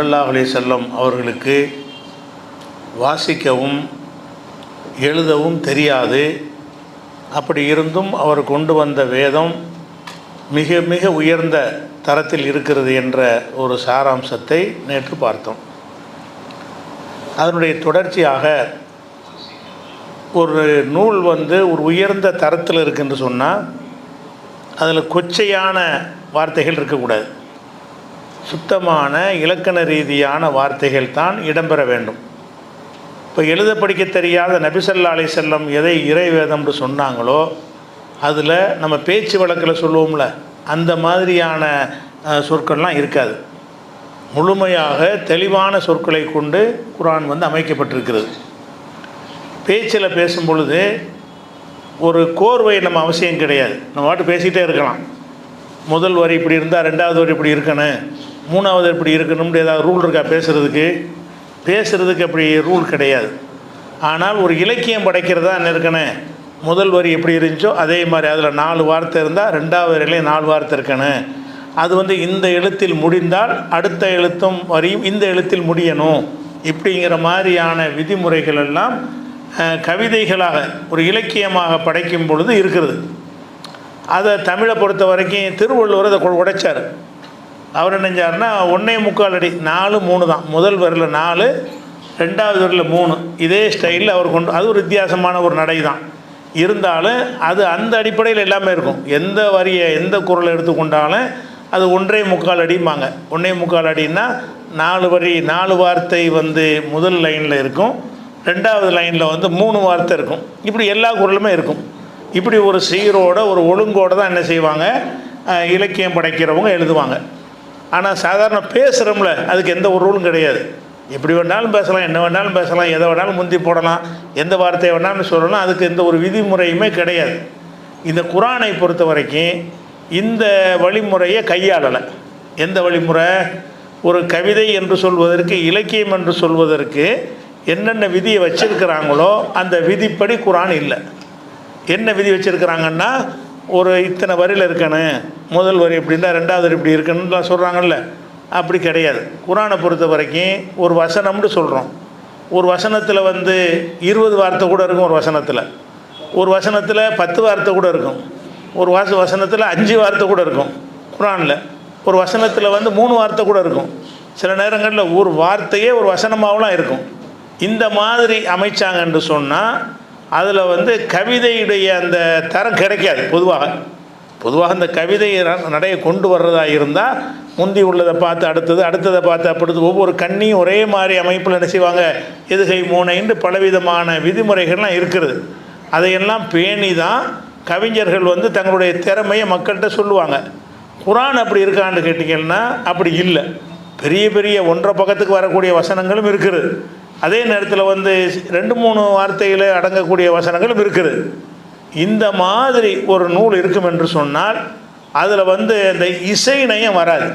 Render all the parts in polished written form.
ஸல்லல்லாஹு அலைஹி வஸல்லம் அவர்களுக்கு வாசிக்கவும் எழுதவும் தெரியாது. அப்படி இருந்தும் அவர் கொண்டு வந்த வேதம் மிக மிக உயர்ந்த தரத்தில் இருக்கிறது என்ற ஒரு சாராம்சத்தை நேற்று பார்த்தோம். அதனுடைய தொடர்ச்சியாக ஒரு நூல் ஒரு உயர்ந்த தரத்தில் இருக்குன்னு சொன்னால் அதில் கொச்சையான வார்த்தைகள் இருக்கக்கூடாது. சுத்தமான இலக்கண ரீதியான வார்த்தைகள் தான் இடம்பெற வேண்டும். இப்போ எழுத படிக்க தெரியாத நபி ஸல்லல்லாஹு அலைஹி வஸல்லம் எதை இறைவேதம்னு சொன்னாங்களோ அதில் நம்ம பேச்சு வழக்கில் சொல்லுவோம்ல, அந்த மாதிரியான சொற்கள்லாம் இருக்காது. முழுமையாக தெளிவான சொற்களை கொண்டு குர்ஆன் அமைக்கப்பட்டிருக்கிறது. பேச்சில் பேசும் பொழுது ஒரு கோர்வை நம்ம அவசியம் கிடையாது. நம்ம பாட்டு பேசிகிட்டே இருக்கலாம். முதல் வரி இப்படி இருந்தால் ரெண்டாவது வரி இப்படி இருக்கணும், மூணாவது இப்படி இருக்கணும்னு ஏதாவது ரூல் இருக்கா? பேசுகிறதுக்கு அப்படி ரூல் கிடையாது. ஆனால் ஒரு இலக்கியம் படைக்கிறதா என்ன இருக்கணும், முதல் வரி எப்படி இருந்துச்சோ அதே மாதிரி அதில் 4 வார்த்தை இருந்தால் ரெண்டாவது வரியிலையும் 4 வார்த்தை இருக்கணும். அது இந்த எழுத்தில் முடிந்தால் அடுத்த எழுத்தும் வரியும் இந்த எழுத்தில் முடியணும். இப்படிங்கிற மாதிரியான விதிமுறைகள் எல்லாம் கவிதைகளாக ஒரு இலக்கியமாக படைக்கும் பொழுது இருக்கிறது. அதை தமிழை பொறுத்த வரைக்கும் திருவள்ளுவர் அதை உடைச்சார். அவர் என்ன செஞ்சார்னா 1.25 அடி 4 3 தான். முதல் வரியில் 4, ரெண்டாவது வரியில் 3, இதே ஸ்டைலில் அவர் கொண்டு, அது ஒரு வித்தியாசமான ஒரு நடை தான். இருந்தாலும் அது அந்த அடிப்படையில் எல்லாமே இருக்கும். எந்த வரியை எந்த குறளை எடுத்துக்கொண்டாலும் அது 1.25 அடிம்பாங்க. 1.25 அடின்னா 4 வரி 4 வார்த்தை முதல் லைனில் இருக்கும், ரெண்டாவது லைனில் 3 வார்த்தை இருக்கும். இப்படி எல்லா குறளுமே இருக்கும். இப்படி ஒரு சீரோட ஒரு ஒழுங்கோடு தான் என்ன செய்வாங்க, இலக்கியம் படைக்கிறவங்க எழுதுவாங்க. ஆனால் சாதாரண பேசுகிறோம்ல, அதுக்கு எந்த ஒரு ரூலும் கிடையாது. எப்படி வேணாலும் பேசலாம், என்ன வேணாலும் பேசலாம், எதை வேணாலும் முந்தி போடலாம், எந்த வார்த்தையை வேணாலும் சொல்லலாம். அதுக்கு எந்த ஒரு விதிமுறையுமே கிடையாது. இந்த குர்ஆனை பொறுத்த வரைக்கும் இந்த வழிமுறையை கையாளலை. எந்த வழிமுறை? ஒரு கவிதை என்று சொல்வதற்கு, இலக்கியம் என்று சொல்வதற்கு என்னென்ன விதியை வச்சிருக்கிறாங்களோ அந்த விதிப்படி குர்ஆன் இல்லை. என்ன விதி வச்சுருக்கிறாங்கன்னா, ஒரு இத்தனை வரியில் இருக்கணும், முதல் வரி எப்படின்னா ரெண்டாவது வரி இப்படி இருக்கணும்லாம் சொல்கிறாங்கல்ல, அப்படி கிடையாது. குர்ஆனை பொறுத்த வரைக்கும் ஒரு வசனம்னு சொல்கிறோம். ஒரு வசனத்தில் 20 வார்த்தை கூட இருக்கும். ஒரு வசனத்தில் 10 வார்த்தை கூட இருக்கும். ஒரு வசனத்தில் 5 வார்த்தை கூட இருக்கும். குர்ஆனில் ஒரு வசனத்தில் 3 வார்த்தை கூட இருக்கும். சில நேரங்களில் ஒரு வார்த்தையே ஒரு வசனமாகலாம் இருக்கும். இந்த மாதிரி அமைச்சாங்கன்னு சொன்னால் அதில் கவிதையுடைய அந்த தரம் கிடைக்காது. பொதுவாக அந்த கவிதை நடையை கொண்டு வர்றதா இருந்தால் முந்தி உள்ளதை பார்த்து அடுத்ததை பார்த்து அப்படி ஒவ்வொரு கண்ணியும் ஒரே மாதிரி அமைப்பில் என்ன செய்வாங்க, எதுகை மூனைன்னு பலவிதமான விதிமுறைகள்லாம் இருக்கிறது. அதையெல்லாம் பேணி தான் கவிஞர்கள் தங்களுடைய திறமையை மக்கள்கிட்ட சொல்லுவாங்க. குர்ஆன் அப்படி இருக்கான்னு கேட்டிங்கன்னா அப்படி இல்லை. பெரிய பெரிய 1.5 பக்கத்துக்கு வரக்கூடிய வசனங்களும் இருக்குது. அதே நேரத்தில் 2-3 வார்த்தையில் அடங்கக்கூடிய வசனங்களும் இருக்குது. இந்த மாதிரி ஒரு நூல் இருக்கும் என்று சொன்னால் அதில் அந்த இசை நயம் வராது.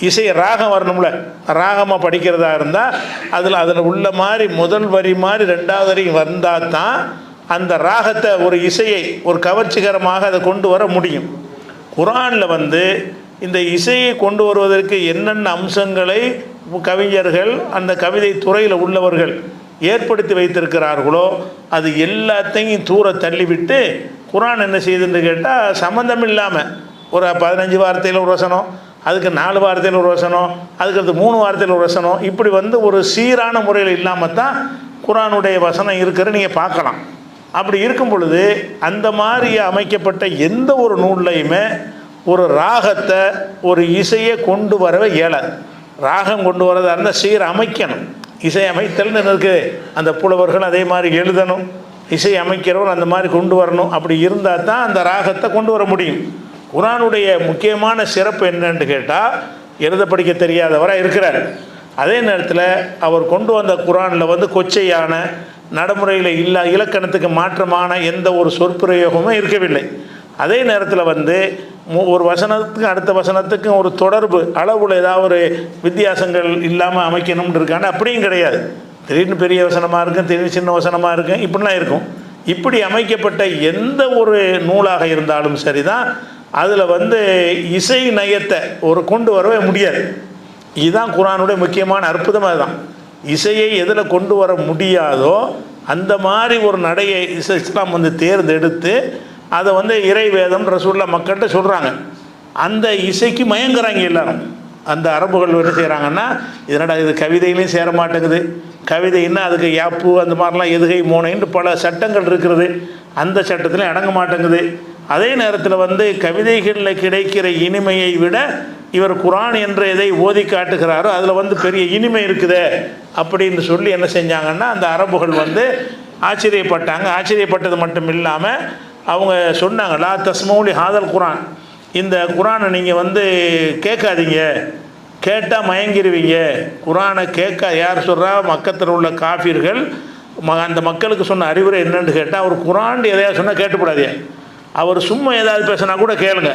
இசை ராகம் வரணும்ல, ராகமாக படிக்கிறதா இருந்தால் அதில் உள்ள மாதிரி முதல் வரி மாதிரி ரெண்டாவது வரி வந்தால் தான் அந்த ராகத்தை, ஒரு இசையை ஒரு கவர்ச்சிகரமாக அதை கொண்டு வர முடியும். குர்ஆனில் இந்த இசையை கொண்டு வருவதற்கு என்னென்ன அம்சங்களை கவிஞர்கள் அந்த கவிதை துறையில் உள்ளவர்கள் ஏற்படுத்தி வைத்திருக்கிறார்களோ அது எல்லாத்தையும் தூர தள்ளிவிட்டு குர்ஆன் என்ன செய்யுதுன்னு கேட்டால் சம்மந்தம் இல்லாமல் ஒரு 15 வார்த்தையில் ஒரு வசனம், அதுக்கு 4 வார்த்தையில் ஒரு வசனம், அதுக்கு 3 வார்த்தையில் ஒரு வசனம், இப்படி ஒரு சீரான முறையில் இல்லாமல் தான் குர்ஆனுடைய வசனம் இருக்கிற நீங்கள் பார்க்கலாம். அப்படி இருக்கும் பொழுது அந்த மாதிரி அமைக்கப்பட்ட எந்த ஒரு நூல்லையுமே ஒரு ராகத்தை, ஒரு இசையை கொண்டு வரவே இயலாது. ராகம் கொண்டு வரதா இருந்தால் சீர் அமைக்கணும். இசை அமைத்தல்னு இருக்குது. அந்த புலவர்கள் அதே மாதிரி எழுதணும், இசை அமைக்கிறவர் அந்த மாதிரி கொண்டு வரணும். அப்படி இருந்தால் தான் அந்த ராகத்தை கொண்டு வர முடியும். குர்ஆனுடைய முக்கியமான சிறப்பு என்னன்னு கேட்டால், எழுத படிக்க தெரியாதவராக இருக்கிறார். அதே நேரத்தில் அவர் கொண்டு வந்த குர்ஆனில் கொச்சையான நடைமுறையில் இலக்கணத்துக்கு மாற்றமான எந்த ஒரு சொற்பிரயோகமும் இருக்கவில்லை. அதே நேரத்தில் ஒரு வசனத்துக்கும் அடுத்த வசனத்துக்கும் ஒரு தொடர்பு அளவில் ஏதாவது ஒரு வித்தியாசங்கள் இல்லாமல் அமைக்கணும்னு இருக்காங்க. அப்படியும் கிடையாது. திடீர்னு பெரிய வசனமாக இருக்கும், திடீர்னு சின்ன வசனமாக இருக்கும், இப்படிலாம் இருக்கும். இப்படி அமைக்கப்பட்ட எந்த ஒரு நூலாக இருந்தாலும் சரிதான், அதில் இசை நயத்தை கொண்டு வரவே முடியாது. இதுதான் குர்ஆனுடைய முக்கியமான அற்புதம். அதுதான் இசையை எதில் கொண்டு வர முடியாதோ அந்த மாதிரி ஒரு நடையை இஸ்லாம் வந்து தேர்ந்தெடுத்து அதை வந்து இறை வேதம் ரசூலுல்லாஹ் மக்கள்கிட்ட சொல்கிறாங்க. அந்த இசைக்கு மயங்குறாங்க எல்லாரும். அந்த அரபுகள் என்ன செய்கிறாங்கன்னா, இதனடா இது கவிதையிலையும் சேர மாட்டேங்குது, கவிதைன்னா அதுக்கு யாப்பு அந்த மாதிரிலாம் எதுகை மோனைன்னு பல சட்டங்கள் இருக்கிறது, அந்த சட்டத்திலையும் அடங்க மாட்டேங்குது. அதே நேரத்தில் வந்து கவிதைகளில் கிடைக்கிற இனிமையை விட இவர் குர்ஆன் என்ற எதை ஓதி காட்டுகிறாரோ அதில் வந்து பெரிய இனிமை இருக்குதே அப்படின்னு சொல்லி என்ன செஞ்சாங்கன்னா, அந்த அரபுகள் வந்து ஆச்சரியப்பட்டாங்க. ஆச்சரியப்பட்டது மட்டும் இல்லாமல் அவங்க சொன்னாங்க, லா தஸ்மௌலி ஹாதல் குர்ஆன், இந்த குர்ஆனை நீங்கள் வந்து கேட்காதீங்க, கேட்டால் மயங்கிடுவீங்க. குர்ஆனை கேட்க யார் சொல்கிறா? மக்கத்தில் உள்ள காஃபிர்கள். அந்த மக்களுக்கு சொன்ன அறிவுரை என்னன்னு கேட்டால், அவர் குர்ஆன் எதையாவது சொன்னால் கேட்டுப்படாதே, அவர் சும்மா ஏதாவது பேசினா கூட கேளுங்க,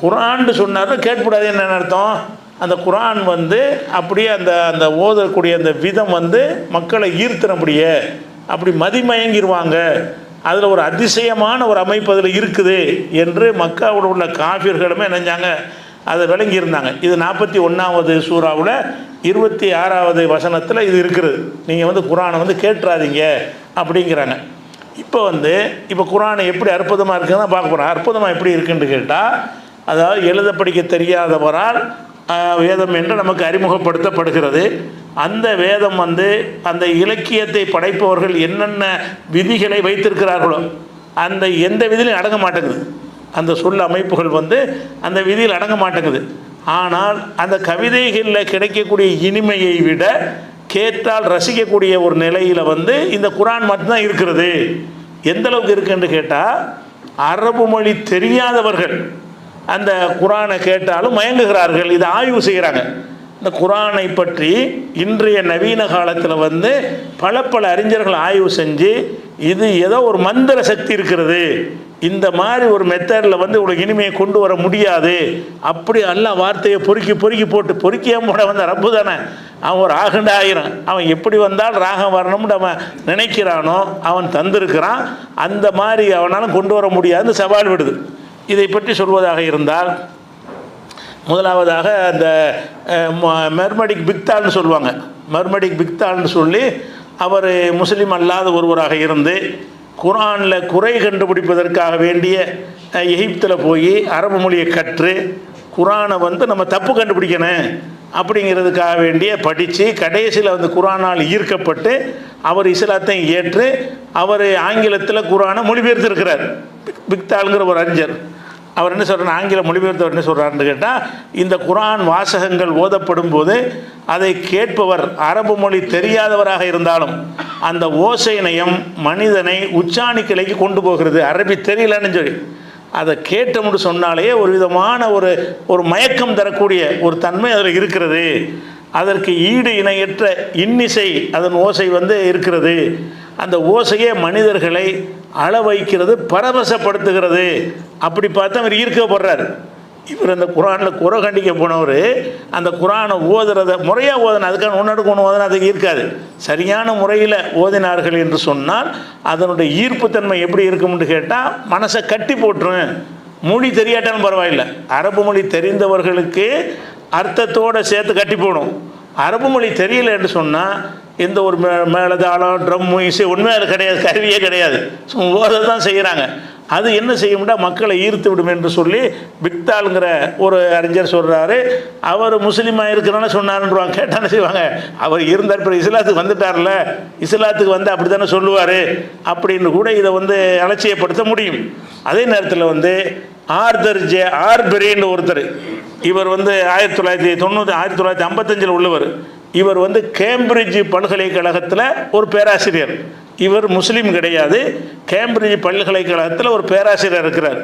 குர்ஆன் சொன்னார்னு கேட்கக்கூடாது. என்ன அர்த்தம்? அந்த குர்ஆன் வந்து அப்படியே அந்த அந்த ஓதக்கூடிய அந்த விதம் வந்து மக்களை ஈர்த்தினபடியே அப்படி மதிமயங்கிடுவாங்க, அதில் ஒரு அதிசயமான ஒரு அமைப்பு அதில் இருக்குது என்று மக்காவோட உள்ள காஃபிர்களுமே நினைஞ்சாங்க, அதை விளங்கியிருந்தாங்க. இது 41வது சூறாவில் 26வது வசனத்தில் இது இருக்கிறது. நீங்கள் வந்து குர்ஆனை வந்து கேட்டுறாதீங்க அப்படிங்கிறாங்க. இப்போ குர்ஆனை எப்படி அற்புதமாக இருக்குதுன்னு பார்க்க போகிறோம். அற்புதமாக எப்படி இருக்குன்னு கேட்டால், அதாவது எழுத படிக்க தெரியாதவரால் வேதம் என்று நமக்கு அறிமுகப்படுத்தப்படுகிறது. அந்த வேதம் வந்து அந்த இலக்கியத்தை படைப்பவர்கள் என்னென்ன விதிகளை வைத்திருக்கிறார்களோ அந்த எந்த விதியிலும் அடங்க மாட்டேங்குது. அந்த சொல் அமைப்புகள் வந்து அந்த விதியில் அடங்க மாட்டேங்குது. ஆனால் அந்த கவிதைகளில் கிடைக்கக்கூடிய இனிமையை விட கேட்டால் ரசிக்கக்கூடிய ஒரு நிலையில் வந்து இந்த குர்ஆன் மட்டும்தான் இருக்கிறது. எந்த அளவுக்கு இருக்குன்னு கேட்டால், அரபு மொழி தெரியாதவர்கள் அந்த குர்ஆனை கேட்டாலும் மயங்குகிறார்கள். இதை ஆய்வு செய்கிறாங்க. இந்த குர்ஆனை பற்றி இன்றைய நவீன காலத்தில் வந்து பல அறிஞர்கள் ஆய்வு செஞ்சு, இது ஏதோ ஒரு மந்திர சக்தி இருக்கிறது, இந்த மாதிரி ஒரு மெத்தடில் வந்து ஒரு இனிமையை கொண்டு வர முடியாது, அப்படி எல்லாம் வார்த்தையை பொறுக்கி போட்டு பொறுக்கியாக போட வந்து ரப்பு தானே, அவன் ஒரு ராகண்ட ஆயிரம், அவன் எப்படி வந்தால் ராகம் வரணும்னு அவன் நினைக்கிறானோ அவன் தந்திருக்கிறான், அந்த மாதிரி அவனால் கொண்டு வர முடியாதுன்னு சவால் விடுது. இதை பற்றி சொல்வதாக இருந்தால், முதலாவதாக அந்த மெர்மடிக் பிக்தால்னு சொல்லுவாங்க. மெர்மடிக் பிக்தால்னு சொல்லி அவர் முஸ்லீம் அல்லாத ஒருவராக இருந்து குர்ஆனில் குறை கண்டுபிடிப்பதற்காக வேண்டிய எகிப்தில் போய் அரபு மொழியை கற்று குர்ஆனை வந்து நம்ம தப்பு கண்டுபிடிக்கணும் அப்படிங்கிறதுக்காக வேண்டிய படித்து கடைசியில் வந்து குர்ஆனால் ஈர்க்கப்பட்டு அவர் இஸ்லாத்தை ஏற்று அவர் ஆங்கிலத்தில் குர்ஆனை மொழிபெயர்த்திருக்கிறார். பிக்தாலுங்கிற ஒரு அறிஞர். அவர் என்ன சொல்கிறார், ஆங்கில மொழிபெயர்த்தவர் என்ன சொல்கிறாருன்னு கேட்டால், இந்த குர்ஆன் வாசகங்கள் ஓதப்படும் போது அதை கேட்பவர் அரபு மொழி தெரியாதவராக இருந்தாலும் அந்த ஓசை நயம் மனிதனை உச்சாணிக்கிளைக்கு கொண்டு போகிறது. அரபி தெரியலன்னு சொல்லி அதை கேட்டோம்னு சொன்னாலே ஒரு விதமான ஒரு மயக்கம் தரக்கூடிய ஒரு தன்மை அதில் இருக்கிறது. அதற்கு ஈடு இணையற்ற இன்னிசை அதன் ஓசை வந்து இருக்கிறது. அந்த ஓசையே மனிதர்களை அள வைக்கிறது, பரவசப்படுத்துகிறது. அப்படி பார்த்தா அவர் ஈர்க்கப்படுறார். இவர் அந்த குர்ஆனில் குறை கண்டிக்க போனவர் அந்த குர்ஆனை ஓதுறத முறையாக ஓதணும், அதுக்கான ஒன்றடுக்கு ஒன்று ஓதனா அதுக்கு ஈர்க்காது. சரியான முறையில் ஓதினார்கள் என்று சொன்னால் அதனுடைய ஈர்ப்புத்தன்மை எப்படி இருக்கும்னு கேட்டால் மனசை கட்டி போட்டுரும். மொழி தெரியாட்டாலும் பரவாயில்லை, அரபு மொழி தெரிந்தவர்களுக்கு அர்த்தத்தோடு சேர்த்து கட்டி போடும். அரபு மொழி தெரியல என்று சொன்னால் எந்த ஒரு மேலதாளம் ட்ரம்மு இசை உண்மையாக கிடையாது, கருவியே கிடையாது, ஓத தான் செய்கிறாங்க. அது என்ன செய்யும்னா மக்களை ஈர்த்து விடும் என்று சொல்லி பிக்தாலுங்கிற ஒரு அறிஞர் சொல்கிறாரு. அவர் முஸ்லீமாக இருக்கிறான்னு சொன்னாருன்றாங்க. கேட்டானே செய்வாங்க, அவர் இருந்தார், இப்போ இஸ்லாத்துக்கு வந்துட்டார்ல, இஸ்லாத்துக்கு வந்து அப்படி தானே சொல்லுவார் அப்படின்னு கூட இதை வந்து அலட்சியப்படுத்த முடியும். அதே நேரத்தில் வந்து ஆர்பெரின்னு ஒருத்தர், இவர் வந்து 1955 உள்ளவர். இவர் வந்து கேம்பிரிட்ஜ் பல்கலைக்கழகத்தில் ஒரு பேராசிரியர். இவர் முஸ்லீம் கிடையாது, கேம்பிரிட்ஜ் பல்கலைக்கழகத்தில் ஒரு பேராசிரியர் இருக்கிறார்.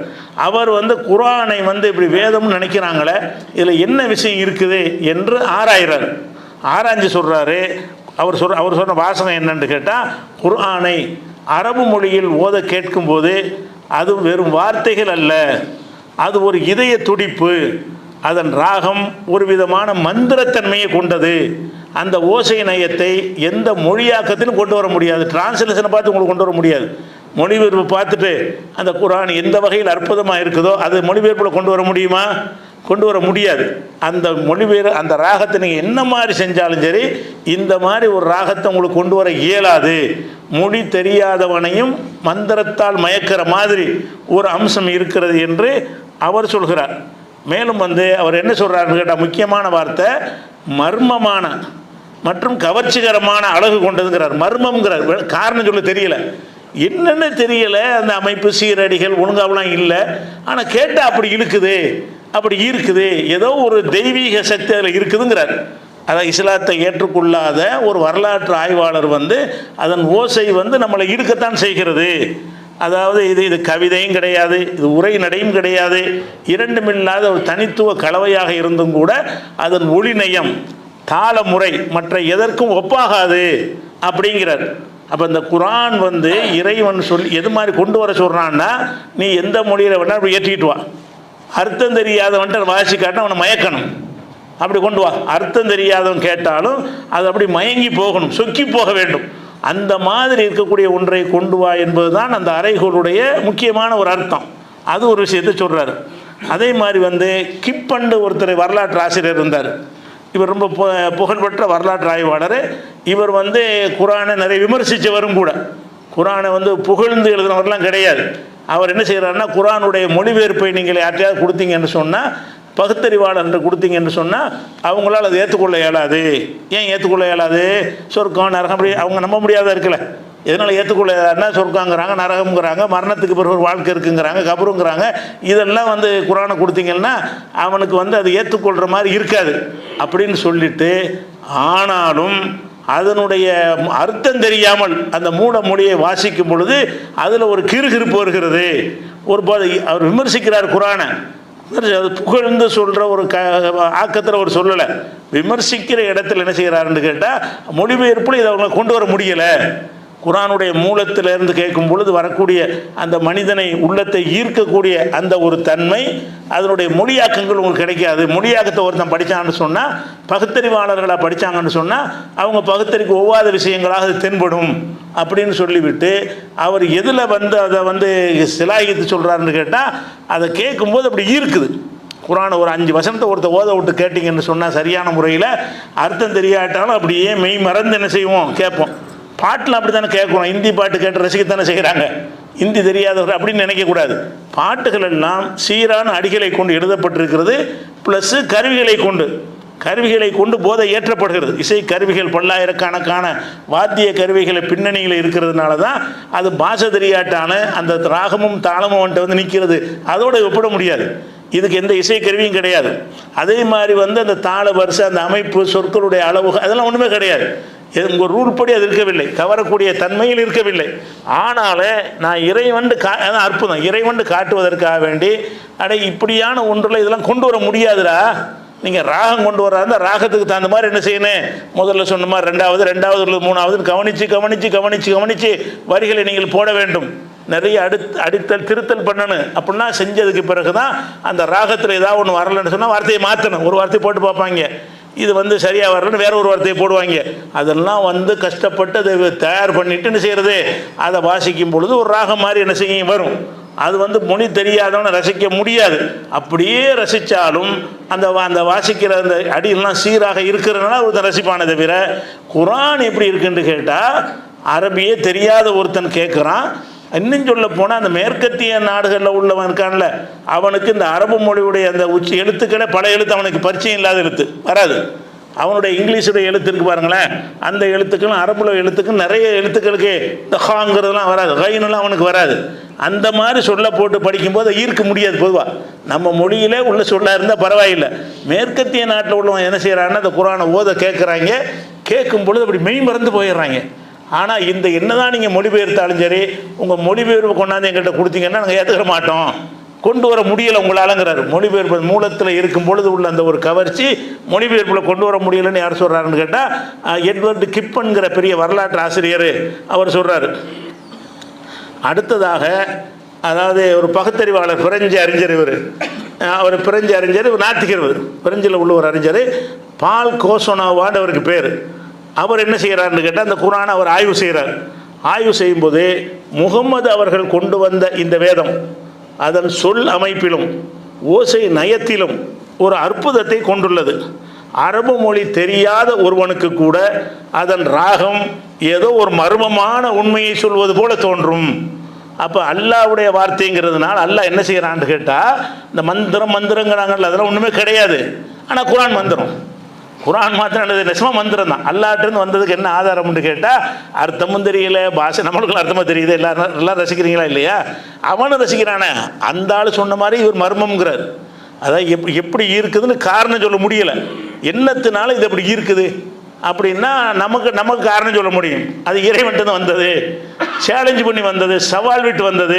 அவர் வந்து குர்ஆனை வந்து இப்படி வேதம்னு நினைக்கிறாங்களே, இதில் என்ன விஷயம் இருக்குது என்று ஆராய்கிறார். ஆராய்ஞ்சு சொல்கிறாரு. அவர் சொன்ன வாசகம் என்னன்னு கேட்டால், குர்ஆனை அரபு மொழியில் ஓத கேட்கும்போது அது வெறும் வார்த்தைகள் அல்ல, அது ஒரு இதய துடிப்பு, அதன் ராகம் ஒரு விதமான மந்திரத்தன்மையை கொண்டது. அந்த ஓசை நயத்தை எந்த மொழியாக்கத்திலும் கொண்டு வர முடியாது, டிரான்ஸ்லேஷனை பார்த்து உங்களுக்கு கொண்டு வர முடியாது. மொழிபெயர்ப்பு பார்த்துட்டு அந்த குர்ஆன் எந்த வகையில் அற்புதமாக இருக்குதோ அது மொழிபெயர்ப்பில் கொண்டு வர முடியுமா? கொண்டு வர முடியாது. அந்த மொழிபெயர் அந்த ராகத்தை நீங்கள் என்ன மாதிரி செஞ்சாலும் சரி, இந்த மாதிரி ஒரு ராகத்தை உங்களுக்கு கொண்டு வர இயலாது. மொழி தெரியாதவனையும் மந்திரத்தால் மயக்கிற மாதிரி ஒரு அம்சம் இருக்கிறது என்று அவர் சொல்கிறார். மேலும் அவர் என்ன சொல்கிறாருன்னு கேட்டால், முக்கியமான வார்த்தை மர்மமான மற்றும் கவர்ச்சிகரமான அழகு கொண்டதுங்கிறார். மர்மம்ங்கிறார், காரணம் சொல்ல தெரியல, என்னென்னு தெரியல. அந்த அமைப்பு சீரடிகள் ஒழுங்காவெலாம் இல்லை, ஆனால் கேட்டால் அப்படி இழுக்குது, அப்படி இருக்குது, ஏதோ ஒரு தெய்வீக சக்தி அதில் இருக்குதுங்கிறார். அதான் இஸ்லாத்தை ஏற்றுக்கொள்ளாத ஒரு வரலாற்று ஆய்வாளர் அதன் ஓசை நம்மளை இழுக்கத்தான் செய்கிறது. அதாவது இது கவிதையும் கிடையாது, இது உரை நடையும் கிடையாது, இரண்டுமில்லாத ஒரு தனித்துவ கலவையாக இருந்தும் கூட அதன் ஒளிநயம் தாளமுறை மற்ற எதற்கும் ஒப்பாகாது அப்படிங்கிறார். அப்போ இந்த குரான் இறைவன் சொல்லி எது மாதிரி கொண்டு வர சொல்கிறான்னா, நீ எந்த மொழியில் வேணால் அப்படி ஏற்றிக்கிட்டு வா, அர்த்தம் தெரியாதவன்ட்டு வாசி காட்டினா அவனை மயக்கணும், அப்படி கொண்டு வா. அர்த்தம் தெரியாதவன் கேட்டாலும் அது அப்படி மயங்கி போகணும், சொக்கி போக வேண்டும். அந்த மாதிரி இருக்கக்கூடிய ஒன்றை கொண்டு வா என்பது தான் அந்த அறைகளுடைய முக்கியமான ஒரு அர்த்தம். அது ஒரு விஷயத்தை சொல்கிறார். அதே மாதிரி கிப்பண்டு ஒருத்தர் வரலாற்று ஆசிரியர் இருந்தார். இவர் ரொம்ப புகழ்பெற்ற வரலாற்று ஆய்வாளர். இவர் குரானை நிறைய விமர்சித்தவரும் கூட. குரானை புகழ்ந்து எழுதினவரெலாம் கிடையாது. அவர் என்ன செய்கிறாருன்னா, குரானுடைய மொழிபெயர்ப்பை நீங்கள் யார்ட்டையாவது கொடுத்தீங்கன்னு சொன்னால், பகுத்தறிவாளர் கொடுத்தீங்கன்னு சொன்னால் அவங்களால் அதை ஏற்றுக்கொள்ள இயலாது. ஏன் ஏற்றுக்கொள்ள இயலாது? சொர்க்கம் நரகம் அப்படி அவங்க நம்ப முடியாத இருக்குல்ல. எதனால் ஏற்றுக்கொள்ள இயலாதுன்னா, சொர்க்கங்கிறாங்க, நரகம்ங்கிறாங்க, மரணத்துக்கு பிறகு ஒரு வாழ்க்கை இருக்குங்கிறாங்க, கபருங்கிறாங்க. இதெல்லாம் குரானை கொடுத்தீங்கன்னா அவனுக்கு அது ஏற்றுக்கொள்கிற மாதிரி இருக்காது அப்படின்னு சொல்லிட்டு, ஆனாலும் அதனுடைய அர்த்தம் தெரியாமல் அந்த மூல மொழியை வாசிக்கும் பொழுது அதில் ஒரு கிறுகிறுப்பு வருகிறது. ஒரு அவர் விமர்சிக்கிறார் குரானை, புகழ்ந்து சொல்கிற ஒரு ஆக்கத்தில் அவர் சொல்லலை. விமர்சிக்கிற இடத்துல என்ன செய்கிறாருன்னு கேட்டால், மொழிபெயர்ப்பில் இதை அவங்க கொண்டு வர முடியலை. குரானுடைய மூலத்திலிருந்து கேட்கும் பொழுது வரக்கூடிய அந்த மனிதனை உள்ளத்தை ஈர்க்கக்கூடிய அந்த ஒரு தன்மை, அதனுடைய மொழியாக்கங்கள் உங்களுக்கு கிடைக்காது. மொழியாக்கத்தை ஒருத்தன் படித்தான்னு சொன்னால், பகுத்தறிவாளர்களாக படித்தாங்கன்னு சொன்னால் அவங்க பகுத்தறிக்கு ஒவ்வாத விஷயங்களாக அது தென்படும் அப்படின்னு சொல்லிவிட்டு, அவர் எதில் அதை சிலாகித்து சொல்கிறாருன்னு கேட்டால், அதை கேட்கும்போது அப்படி ஈர்க்குது. குரானை ஒரு 5 வசனத்தை ஒருத்தர் ஓத விட்டு கேட்டிங்கன்னு சொன்னால் சரியான முறையில் அர்த்தம் தெரியாட்டாலும் அப்படியே மெய் மறந்து என்ன செய்வோம், கேட்போம். பாட்டில் அப்படி தானே கேட்கணும். ஹிந்தி பாட்டு கேட்டு ரசிக்கத்தானே செய்கிறாங்க. ஹிந்தி தெரியாதவர் அப்படின்னு நினைக்கக்கூடாது. பாட்டுகள் எல்லாம் சீரான அடிகளை கொண்டு எழுதப்பட்டிருக்கிறது. ப்ளஸ்ஸு கருவிகளை கொண்டு போதை ஏற்றப்படுகிறது. இசை கருவிகள் பல்லாயிரக்கணக்கான வாத்திய கருவிகளை பின்னணியில் இருக்கிறதுனால தான் அது பாஷை தெரியாட்டான அந்த ராகமும் தாளமும் வந்துட்டு நிற்கிறது. அதோடு ஒப்பிட முடியாது. இதுக்கு எந்த இசை கருவியும் கிடையாது. அதே மாதிரி அந்த தாள வரிசை, அந்த அமைப்பு, சொற்களுடைய அளவு, அதெல்லாம் ஒன்றுமே கிடையாது. உங்கள் ரூல் படி அது இருக்கவில்லை, கவரக்கூடிய தன்மையில் இருக்கவில்லை. ஆனாலும் நான் அதான் அற்புதம், இறைவண்டு காட்டுவதற்காக வேண்டி இப்படியான ஒன்றில் இதெல்லாம் கொண்டு வர முடியாதுடா. நீங்கள் ராகம் கொண்டு வர்றாருந்தா ராகத்துக்கு தகுந்த மாதிரி என்ன செய்யணும், முதல்ல சொன்ன மாதிரி ரெண்டாவது மூணாவது கவனித்து வரிகளை நீங்கள் போட வேண்டும். நிறைய அடித்தல் திருத்தல் பண்ணணும். அப்படின்னா செஞ்சதுக்கு பிறகு தான் அந்த ராகத்தில் ஏதாவது ஒன்று வரலன்னு சொன்னால் வார்த்தையை மாற்றணும். ஒரு வார்த்தையை போட்டு பார்ப்பாங்க, இது சரியாக வரலன்னு வேற ஒரு வார்த்தையை போடுவாங்க. அதெல்லாம் கஷ்டப்பட்டு அதை தயார் பண்ணிட்டு என்ன செய்கிறது, அதை வாசிக்கும் பொழுது ஒரு ராகம் மாதிரி என்ன செய்ய வரும். அது மொழி தெரியாதவனை ரசிக்க முடியாது. அப்படியே ரசித்தாலும் அந்த வாசிக்கிற அந்த அடியெல்லாம் சீராக இருக்கிறதுனால ஒருத்தன் ரசிப்பானே தவிர, குரான் எப்படி இருக்குன்னு கேட்டால், அரபியே தெரியாத ஒருத்தன் கேட்குறான். இன்னும் சொல்ல போனால் அந்த மேற்கத்திய நாடுகளில் உள்ளவன் இருக்கான்ல, அவனுக்கு இந்த அரபு மொழியுடைய அந்த எழுத்துக்களை பல எழுத்து அவனுக்கு பரிச்சயம் இல்லாத எழுத்து வராது. அவனுடைய இங்கிலீஷுடைய எழுத்து இருக்கு பாருங்களேன், அந்த எழுத்துக்களும் அரபுல எழுத்துக்கும் நிறைய எழுத்துக்களுக்கு இந்த ஹாங்கிறதுலாம் வராது, கைனுலாம் அவனுக்கு வராது. அந்த மாதிரி சொல்ல போட்டு படிக்கும்போது ஈர்க்க முடியாது. பொதுவாக நம்ம மொழியிலே உள்ள சொல்ல இருந்தால் பரவாயில்லை. மேற்கத்திய நாட்டில் உள்ளவன் என்ன செய்கிறான்னா, அந்த குரானை ஓத கேட்குறாங்க, கேட்கும் பொழுது அப்படி மெய் மறந்து போயிடுறாங்க. ஆனால் இந்த என்னதான் நீங்கள் மொழிபெயர்த்தாலும் சரி, உங்கள் மொழிபெயர்ப்பு கொண்டாந்து எங்கள்கிட்ட கொடுத்தீங்கன்னா நாங்கள் ஏற்றுக்க மாட்டோம், கொண்டு வர முடியலை உங்களாலங்கிறார். மொழிபெயர்ப்பு மூலத்தில் இருக்கும் பொழுது உள்ள அந்த ஒரு கவர்ச்சி மொழிபெயர்ப்பில் கொண்டு வர முடியலைன்னு யார் சொல்கிறாருன்னு கேட்டால், எட்வர்டு கிப்பன்கிற பெரிய வரலாற்று ஆசிரியர் அவர் சொல்கிறார். அடுத்ததாக அதாவது ஒரு பகுத்தறிவாளர், பிரெஞ்சு அறிஞர், அவர் பிரெஞ்சு அறிஞர், நாத்திகர், பிரெஞ்சில் உள்ள ஒரு அறிஞர், பால் கோசோனோவான்னு அவருக்கு பேர். அவர் என்ன செய்கிறாருன்னு கேட்டால், அந்த குரானை அவர் ஆய்வு செய்கிறார். ஆய்வு செய்யும்போது முகம்மது அவர்கள் கொண்டு வந்த இந்த வேதம் அதன் சொல் அமைப்பிலும் ஓசை நயத்திலும் ஒரு அற்புதத்தை கொண்டுள்ளது. அரபு மொழி தெரியாத ஒருவனுக்கு கூட அதன் ராகம் ஏதோ ஒரு மர்மமான உண்மையை சொல்வது போல தோன்றும். அப்போ அல்லாவுடைய வார்த்தைங்கிறதுனால அல்லாஹ் என்ன செய்கிறான்னு கேட்டால், இந்த மந்திரங்கிறாங்கல்ல, அதெல்லாம் ஒன்றுமே கிடையாது. ஆனால் குரான் மந்திரம், குரான் மாத்திரம் என்னது, நெசமாக மந்திரம் தான். அல்லாட்டிருந்து வந்ததுக்கு என்ன ஆதாரம்னு கேட்டால், அர்த்தமும் தெரியல, பாஷை நம்மளுக்கு அர்த்தமாக தெரியுது, எல்லாம் ரசிக்கிறீங்களா இல்லையா? அவனும் ரசிக்கிறானே, அந்த ஆள் சொன்ன மாதிரி இவர் மர்மம்ங்கிறார். அதான் எப்படி இருக்குதுன்னு காரணம் சொல்ல முடியலை. என்னத்தினால இது எப்படி இருக்குது அப்படின்னா நமக்கு காரணம் சொல்ல முடியும். அது இறைவன்ட்டு வந்தது, சேலஞ்சு பண்ணி வந்தது, சவால் விட்டு வந்தது.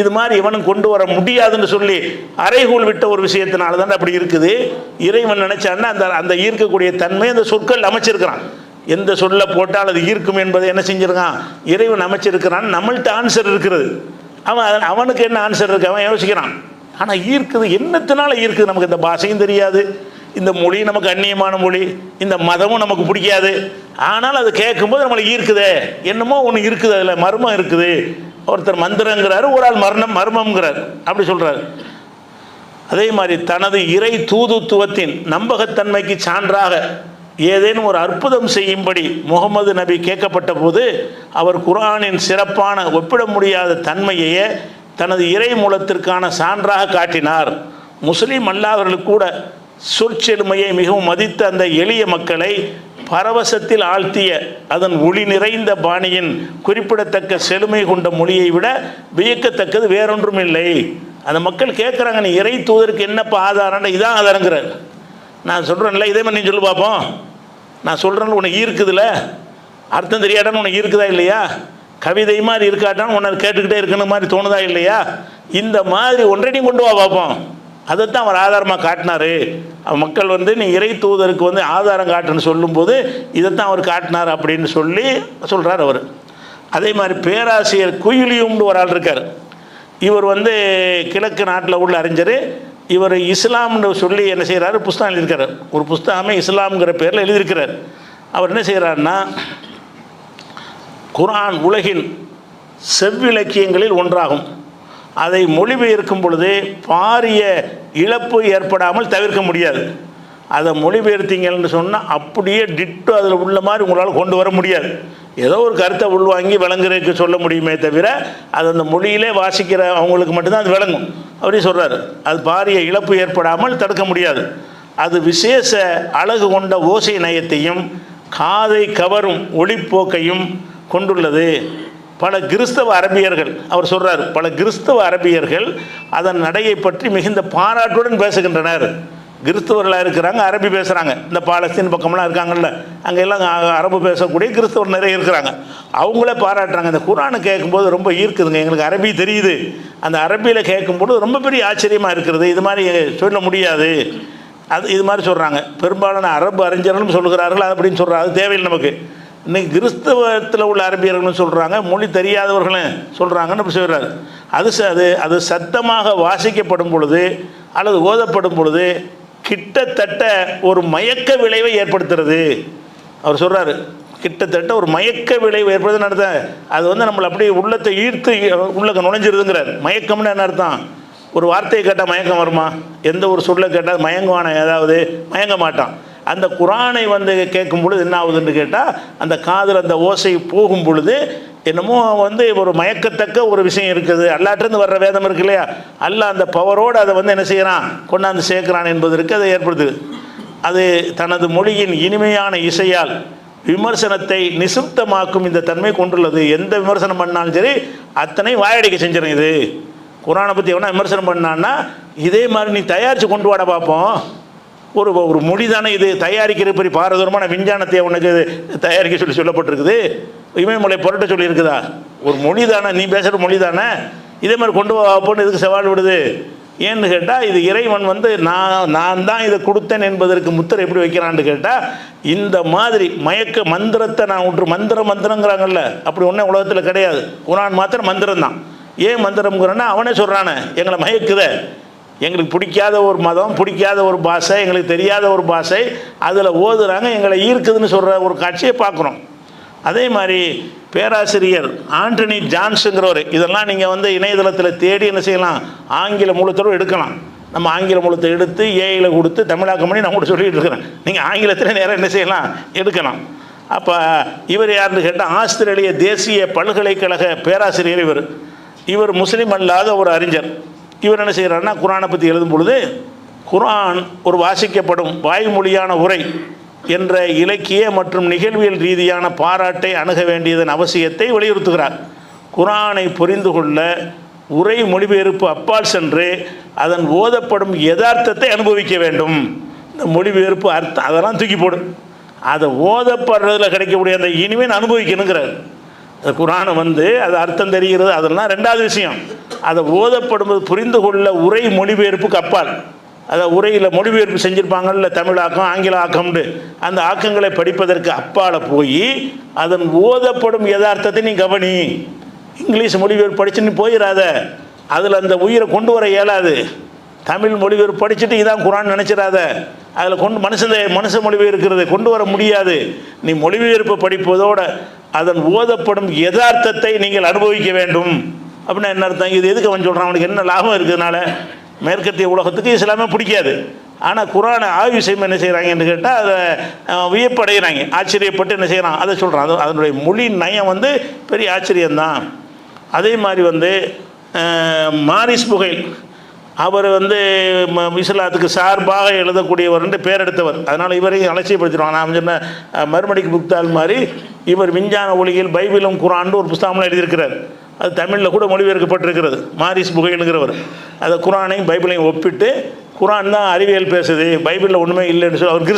இது மாதிரி இவனும் கொண்டு வர முடியாதுன்னு சொல்லி அறைகூல் விட்ட ஒரு விஷயத்தினால தான் அப்படி இருக்குது. இறைவன் நினைச்சான்னா அந்த ஈர்க்கக்கூடிய தன்மை அந்த சொற்கள் அமைச்சிருக்கிறான். எந்த சொல்ல போட்டால் அது ஈர்க்கும் என்பதை என்ன செஞ்சிருக்கான், இறைவன் அமைச்சிருக்கிறான். நம்மள்ட்ட ஆன்சர் இருக்கிறது. அவனுக்கு என்ன ஆன்சர் இருக்கு, அவன் யோசிக்கிறான். ஆனால் ஈர்க்குது, என்னத்தினால ஈர்க்குது? நமக்கு இந்த பாஷையும் தெரியாது, இந்த மொழி நமக்கு அந்நியமான மொழி, இந்த மதமும் நமக்கு பிடிக்காது. ஆனால் அது கேட்கும்போது நம்மளுக்கு ஈர்க்குதே, என்னமோ ஒன்று இருக்குது, அதில் மர்மம் இருக்குது. ஒருத்தர் மந்திரங்கிறாரு, ஒரு ஆள் மர்மம்ங்கிறார், அப்படி சொல்கிறார். அதே மாதிரி தனது இறை தூதுத்துவத்தின் நம்பகத்தன்மைக்கு சான்றாக ஏதேனும் ஒரு அற்புதம் செய்யும்படி முகமது நபி கேட்கப்பட்ட போது அவர் குர்ஆனின் சிறப்பான ஒப்பிட முடியாத தன்மையையே தனது இறை மூலத்திற்கான சான்றாக காட்டினார். முஸ்லீம் அல்லாதவர்களுக்கு கூட சொற்செழுமையை மிகவும் மதித்த அந்த எளிய மக்களை பரவசத்தில் ஆழ்த்திய அதன் ஒளி நிறைந்த பாணியின் குறிப்பிடத்தக்க செழுமை கொண்ட மொழியை விட வியக்கத்தக்கது வேறொன்றும் இல்லை. அந்த மக்கள் கேட்குறாங்க, நீ இறை தூதருக்கு என்னப்பா ஆதாரம்னா, இதான் ஆதாரங்கிறார். நான் சொல்கிறேன்ல, இதே மாதிரி நீ சொல்லு பார்ப்போம். நான் சொல்கிறேன்னு உனக்கு ஈர்க்குதுல, அர்த்தம் தெரியாட்டான்னு உனக்கு ஈர்க்குதா இல்லையா? கவிதை மாதிரி இருக்காட்டான்னு உன்னை கேட்டுக்கிட்டே இருக்கணும் மாதிரி தோணுதா இல்லையா? இந்த மாதிரி ஒன்றையும் கொண்டு வா பார்ப்போம். அதைத்தான் அவர் ஆதாரமாக காட்டினார். மக்கள் நீ இறை தூதருக்கு ஆதாரம் காட்டுன்னு சொல்லும்போது இதைத்தான் அவர் காட்டினார் அப்படின்னு சொல்கிறார் அவர். அதே மாதிரி பேராசிரியர் குயிலியும்னு ஒரு ஆள் இருக்கார். இவர் கிழக்கு நாட்டில் உள்ள அறிஞர். இவர் இஸ்லாம்னு சொல்லி என்ன செய்கிறாரு, புஸ்தகம் எழுதியிருக்கார். ஒரு புஸ்தகமே இஸ்லாம்ங்கிற பேரில் எழுதியிருக்கிறார். அவர் என்ன செய்கிறாருன்னா, குர்ஆன் உலகின் செவ்விலக்கியங்களில் ஒன்றாகும். அதை மொழிபெயர்க்கும் பொழுது பாரிய இழப்பு ஏற்படாமல் தவிர்க்க முடியாது. அதை மொழிபெயர்த்தீங்கன்னு சொன்னால் அப்படியே டிட்டோ அதில் உள்ள மாதிரி உங்களால் கொண்டு வர முடியாது. ஏதோ ஒரு கருத்தை உள்வாங்கி விளங்குறதுக்கு சொல்ல முடியுமே தவிர அது அந்த மொழியிலே வாசிக்கிற அவங்களுக்கு மட்டும்தான் அது விளங்கும். அப்படி சொல்கிறார். அது பாரிய இழப்பு ஏற்படாமல் தடுக்க முடியாது. அது விசேஷ அழகு கொண்ட ஓசை நயத்தையும் காதை கவரும் ஒளிப்போக்கையும் கொண்டுள்ளது. பல கிறிஸ்தவ அரபியர்கள், அவர் சொல்கிறார், பல கிறிஸ்தவ அரபியர்கள் அதன் நடையை பற்றி மிகுந்த பாராட்டுடன் பேசுகின்றனர். கிறிஸ்தவர்களாக இருக்கிறாங்க, அரபி பேசுகிறாங்க. இந்த பாலஸ்தீன் பக்கம்லாம் இருக்காங்கல்ல, அங்கெல்லாம் அரபு பேசக்கூடிய கிறிஸ்தவர் நிறைய இருக்கிறாங்க. அவங்களே பாராட்டுறாங்க. இந்த குர்ஆனை கேட்கும்போது ரொம்ப ஈர்க்குதுங்க, எங்களுக்கு அரபி தெரியுது, அந்த அரபியில் கேட்கும்போது ரொம்ப பெரிய ஆச்சரியமாக இருக்கிறது, இது மாதிரி சொல்ல முடியாது, இது மாதிரி சொல்கிறாங்க. பெரும்பாலான அரபு அறிஞர்களும் சொல்கிறார்கள் அப்படின்னு சொல்கிறாங்க. அது தேவையில்லை நமக்கு. இன்றைக்கி கிறிஸ்தவத்தில் உள்ள அரபியர்களும் சொல்கிறாங்க, மொழி தெரியாதவர்களும் சொல்கிறாங்கன்னு அப்படி சொல்கிறார். அது சத்தமாக வாசிக்கப்படும் பொழுது அல்லது ஓதப்படும் பொழுது கிட்டத்தட்ட ஒரு மயக்க விளைவை ஏற்படுத்துறது. அவர் சொல்கிறார், கிட்டத்தட்ட ஒரு மயக்க விளைவு ஏற்படுதுன்னு அர்த்தம். அது நம்மளை அப்படியே உள்ளத்தை ஈர்த்து உள்ளக்க நுழைஞ்சிருதுங்கிறார். மயக்கம்னு என்ன அர்த்தம்? ஒரு வார்த்தையை கேட்டால் மயக்கம் வருமா? எந்த ஒரு சொல்லை கேட்டால் மயங்குவான, ஏதாவது மயங்க மாட்டான். அந்த குர்ஆனை கேட்கும் பொழுது என்ன ஆகுதுன்னு கேட்டால், அந்த காதில் அந்த ஓசை போகும் பொழுது என்னமோ ஒரு மயக்கத்தக்க ஒரு விஷயம் இருக்குது. அல்லாட்டிருந்து வர்ற வேதம் இருக்கு இல்லையா, அல்லாஹ் அந்த பவரோடு அதை என்ன செய்கிறான், கொண்டாந்து சேர்க்கிறான் என்பதற்கு அதை ஏற்படுத்துது. அது தனது மொழியின் இனிமையான இசையால் விமர்சனத்தை நிசுப்தமாக்கும் இந்த தன்மை கொண்டுள்ளது. எந்த விமர்சனம் பண்ணாலும் சரி அத்தனை வாயடிக்க செஞ்சிடும். இது குர்ஆனை பற்றி எவனா விமர்சனம் பண்ணான்னா இதே மாதிரி நீ தயாரித்து கொண்டு வாட பார்ப்போம். ஒரு மொழி தானே இது, தயாரிக்கிற பெரிய பாரதூரமான விஞ்ஞானத்தை உனக்கு தயாரிக்க சொல்லப்பட்டிருக்குது. இமயமலை புரட்ட சொல்லியிருக்குதா? ஒரு மொழி தானே, நீ பேசுகிற மொழி தானே, இதே மாதிரி கொண்டு வாப்போன்னு இதுக்கு சவால் விடுது. ஏன்னு கேட்டால், இது இறைவன் நான் தான் இதை கொடுத்தேன் என்பதற்கு முத்திரை எப்படி வைக்கிறான்னு கேட்டால், இந்த மாதிரி மயக்க மந்திரத்தை நான் மந்திரங்கிறாங்கல்ல, அப்படி ஒன்றே உலகத்தில் கிடையாது. குர்ஆன் மாத்திரம் மந்திரம் தான். ஏன் மந்திரம்ங்கிறன்னா அவனே சொல்கிறானே, எங்களை மயக்குத, எங்களுக்கு பிடிக்காத ஒரு மதம், பிடிக்காத ஒரு பாஷை, எங்களுக்கு தெரியாத ஒரு பாஷை, அதில் ஓதுறாங்க, எங்களை ஈர்க்குதுன்னு சொல்கிற ஒரு காட்சியை பார்க்குறோம். அதே மாதிரி பேராசிரியர் ஆண்டனி ஜான்ஸுங்கிறவர், இதெல்லாம் நீங்கள் இணையதளத்தில் தேடி என்ன செய்யலாம், ஆங்கில மூலத்தோடு எடுக்கலாம். நம்ம ஆங்கில மூலத்தை எடுத்து ஏஐயில் கொடுத்து தமிழாக்கம் பண்ணி நான் கூட சொல்லிகிட்டு இருக்கிறேன். நீங்கள் ஆங்கிலத்தில் நேரம் என்ன செய்யலாம், எடுக்கலாம். அப்போ இவர் யாருன்னு கேட்டால் ஆஸ்திரேலிய தேசிய பல்கலைக்கழக பேராசிரியர். இவர் முஸ்லீம் அல்லாத ஒரு அறிஞர். இவர் என்ன செய்கிறாருன்னா, குரானை பற்றி எழுதும் பொழுது குரான் ஒரு வாசிக்கப்படும் வாய்மொழியான உரை என்ற இலக்கிய மற்றும் நிகழ்வியல் ரீதியான பாராட்டை அணுக வேண்டியதன் அவசியத்தை வலியுறுத்துகிறார். குரானை புரிந்து கொள்ள உரை மொழிபெயர்ப்பு அப்பால் சென்று அதன் ஓதப்படும் யதார்த்தத்தை அனுபவிக்க வேண்டும். இந்த மொழிபெயர்ப்பு அர்த்தம் அதெல்லாம் தூக்கி போடும், அதை ஓதப்படுறதில் கிடைக்கக்கூடிய அந்த இனிமே அனுபவிக்கணுங்கிறார். அந்த குரானை அது அர்த்தம் தெரிகிறது அதெல்லாம் ரெண்டாவது விஷயம். அதை ஓதப்படும்போது புரிந்து கொள்ள உரை மொழிபெயர்ப்புக்கு அப்பால், அதை உரையில் மொழிபெயர்ப்பு செஞ்சுருப்பாங்கல்ல, தமிழாக்கம் ஆங்கில ஆக்கம்னு, அந்த ஆக்கங்களை படிப்பதற்கு அப்பால் போய் அதன் ஓதப்படும் யதார்த்தத்தை நீ கவனி. இங்கிலீஷ் மொழிபெயர்ப்பு படிச்சு நீ போயிடாத, அதில் அந்த உயிரை கொண்டு வர இயலாது. தமிழ் மொழிபெயர்ப்பு படிச்சுட்டு இதான் குரான் நினச்சிடாத, அதில் மனுஷ மொழிபெயர்க்கிறது கொண்டு வர முடியாது. நீ மொழிபெயர்ப்பு படிப்பதோட அதன் ஓதப்படும் யதார்த்தத்தை நீங்கள் அனுபவிக்க வேண்டும். அப்படின்னா என்ன அர்த்தம்? இது எதுக்கு அவன் சொல்கிறான்? அவனுக்கு என்ன லாபம் இருக்கிறதுனால? மேற்கத்திய உலகத்துக்கு இஸ்லாமே பிடிக்காது. ஆனால் குரானை ஆய்வு செய்யும் என்ன செய்கிறாங்கன்னு கேட்டால் அதை வியப்படைகிறாங்க, ஆச்சரியப்பட்டு என்ன செய்கிறான் அதை சொல்கிறான். அதனுடைய மொழி நயம் பெரிய ஆச்சரியம்தான். அதே மாதிரி மாரிஸ் புகைல் அவர் இஸ்லாத்துக்கு சார்பாக எழுதக்கூடியவர் பேர் எடுத்தவர். அதனால் இவரையும் அலட்சியப்படுத்திடுவாங்க. நான் சொன்ன மறுமடிக்கு புக்தால் மாதிரி இவர் விஞ்ஞான ஒளியில் பைபிளும் குரான் ஒரு புஸ்தகம்லாம் எழுதியிருக்கிறார். அது தமிழில் கூட மொழிபெயர்க்கப்பட்டிருக்கிறது. மாரிஸ் புகைலுங்கிறவர் அதை குரானையும் பைபிளையும் ஒப்பிட்டு குரான் தான் அறிவியல் பேசுது, பைபிளில் ஒன்றுமே இல்லைன்னு சொல்லி அவர்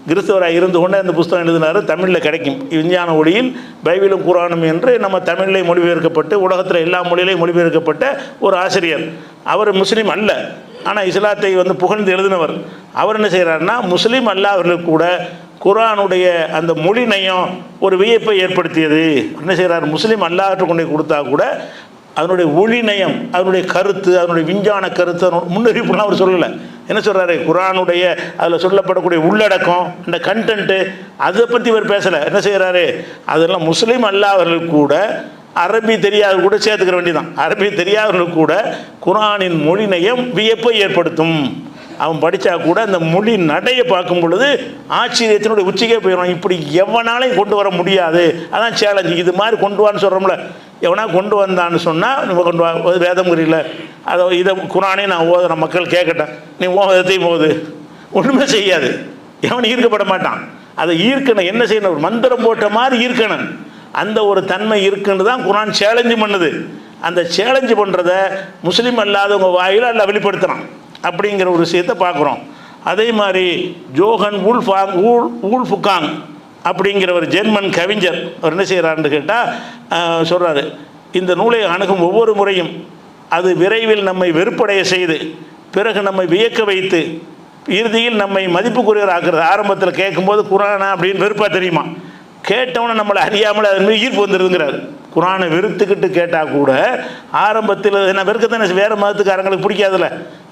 கிறிஸ்தவராக இருந்து கொண்டு அந்த புஸ்தகம் எழுதினார். தமிழில் கிடைக்கும், விஞ்ஞான ஒளியில் பைபிளும் குரானும் என்று நம்ம தமிழில் மொழிபெயர்க்கப்பட்டு உலகத்தில் எல்லா மொழியிலையும் மொழிபெயர்க்கப்பட்ட ஒரு ஆசிரியர். அவர் முஸ்லீம் அல்ல, ஆனால் இஸ்லாத்தை புகழ்ந்து எழுதினவர். அவர் என்ன செய்கிறாருன்னா, முஸ்லீம் அல்லாதவர்களுக்கு கூட குரானுடைய அந்த மொழி நயம் ஒரு வியப்பை ஏற்படுத்தியது. என்ன செய்கிறார், முஸ்லீம் அல்லாஹ்ட்டு கொண்டு கொடுத்தா கூட அதனுடைய ஒளி நயம், அதனுடைய கருத்து, அதனுடைய விஞ்ஞான கருத்து, முன்னறிவிப்புலாம் அவர் சொல்லலை. என்ன சொல்கிறாரு, குரானுடைய அதில் சொல்லப்படக்கூடிய உள்ளடக்கம், இந்த கண்டென்ட்டு, அதை பற்றி இவர் பேசலை. என்ன செய்கிறாரு, அதெல்லாம் முஸ்லீம் அல்லாதவர்களுக்கு கூட அரபி தெரியாத கூட சேர்த்துக்கிற வேண்டியதான். அரபி தெரியாதவர்களுக்கு கூட குரானின் மொழி நயம் வியப்பை ஏற்படுத்தும். அவன் படித்தா கூட அந்த மொழி நடையை பார்க்கும் பொழுது ஆச்சரியத்தினுடைய உச்சிக்கே போயிடும். இப்படி எவனாலையும் கொண்டு வர முடியாது, அதான் சேலஞ்சு. இது மாதிரி கொண்டு வான்னு சொல்கிறோம்ல, எவனா கொண்டு வந்தான்னு சொன்னால் நம்ம கொண்டு வா. வேதம் குறியில் அதை இதை குரானே நான் ஓதுற மக்கள் கேட்கட்டேன், நீ ஓதத்தையும் போகுது ஒன்றுமே செய்யாது, எவன் ஈர்க்கப்பட மாட்டான். அதை ஈர்க்கணும், என்ன செய்யணும், ஒரு மந்திரம் போட்ட மாதிரி ஈர்க்கணும். அந்த ஒரு தன்மை இருக்குன்னு தான் குரான் சேலஞ்சு பண்ணுது. அந்த சேலஞ்சு பண்ணுறத முஸ்லீம் அல்லாதவங்க வாயில் அல்ல வெளிப்படுத்துகிறான் அப்படிங்கிற ஒரு விஷயத்தை பார்க்குறோம். அதே மாதிரி ஜோஹன் ஊல்ஃபுகாங் அப்படிங்கிற ஒரு ஜெர்மன் கவிஞர் அவர் என்ன செய்கிறாருன்னு கேட்டால் சொல்கிறாரு, இந்த நூலை அணுகும் ஒவ்வொரு முறையும் அது விரைவில் நம்மை வெறுப்படைய செய்து பிறகு நம்மை வியக்க வைத்து இறுதியில் நம்மை மதிப்புக்குரியவர் ஆக்குறது. ஆரம்பத்தில் கேட்கும்போது குரானா அப்படின்னு வெறுப்பாக தெரியுமா, கேட்டவனை நம்மளை அறியாமல் அது மாதிரி ஈர்ப்பு வந்துடுதுங்கிறார். குரானை வெறுத்துக்கிட்டு கேட்டால் கூட ஆரம்பத்தில் என்ன வெறுக்கத்தானே, வேறு மதத்துக்காரங்களுக்கு பிடிக்காதுல்ல,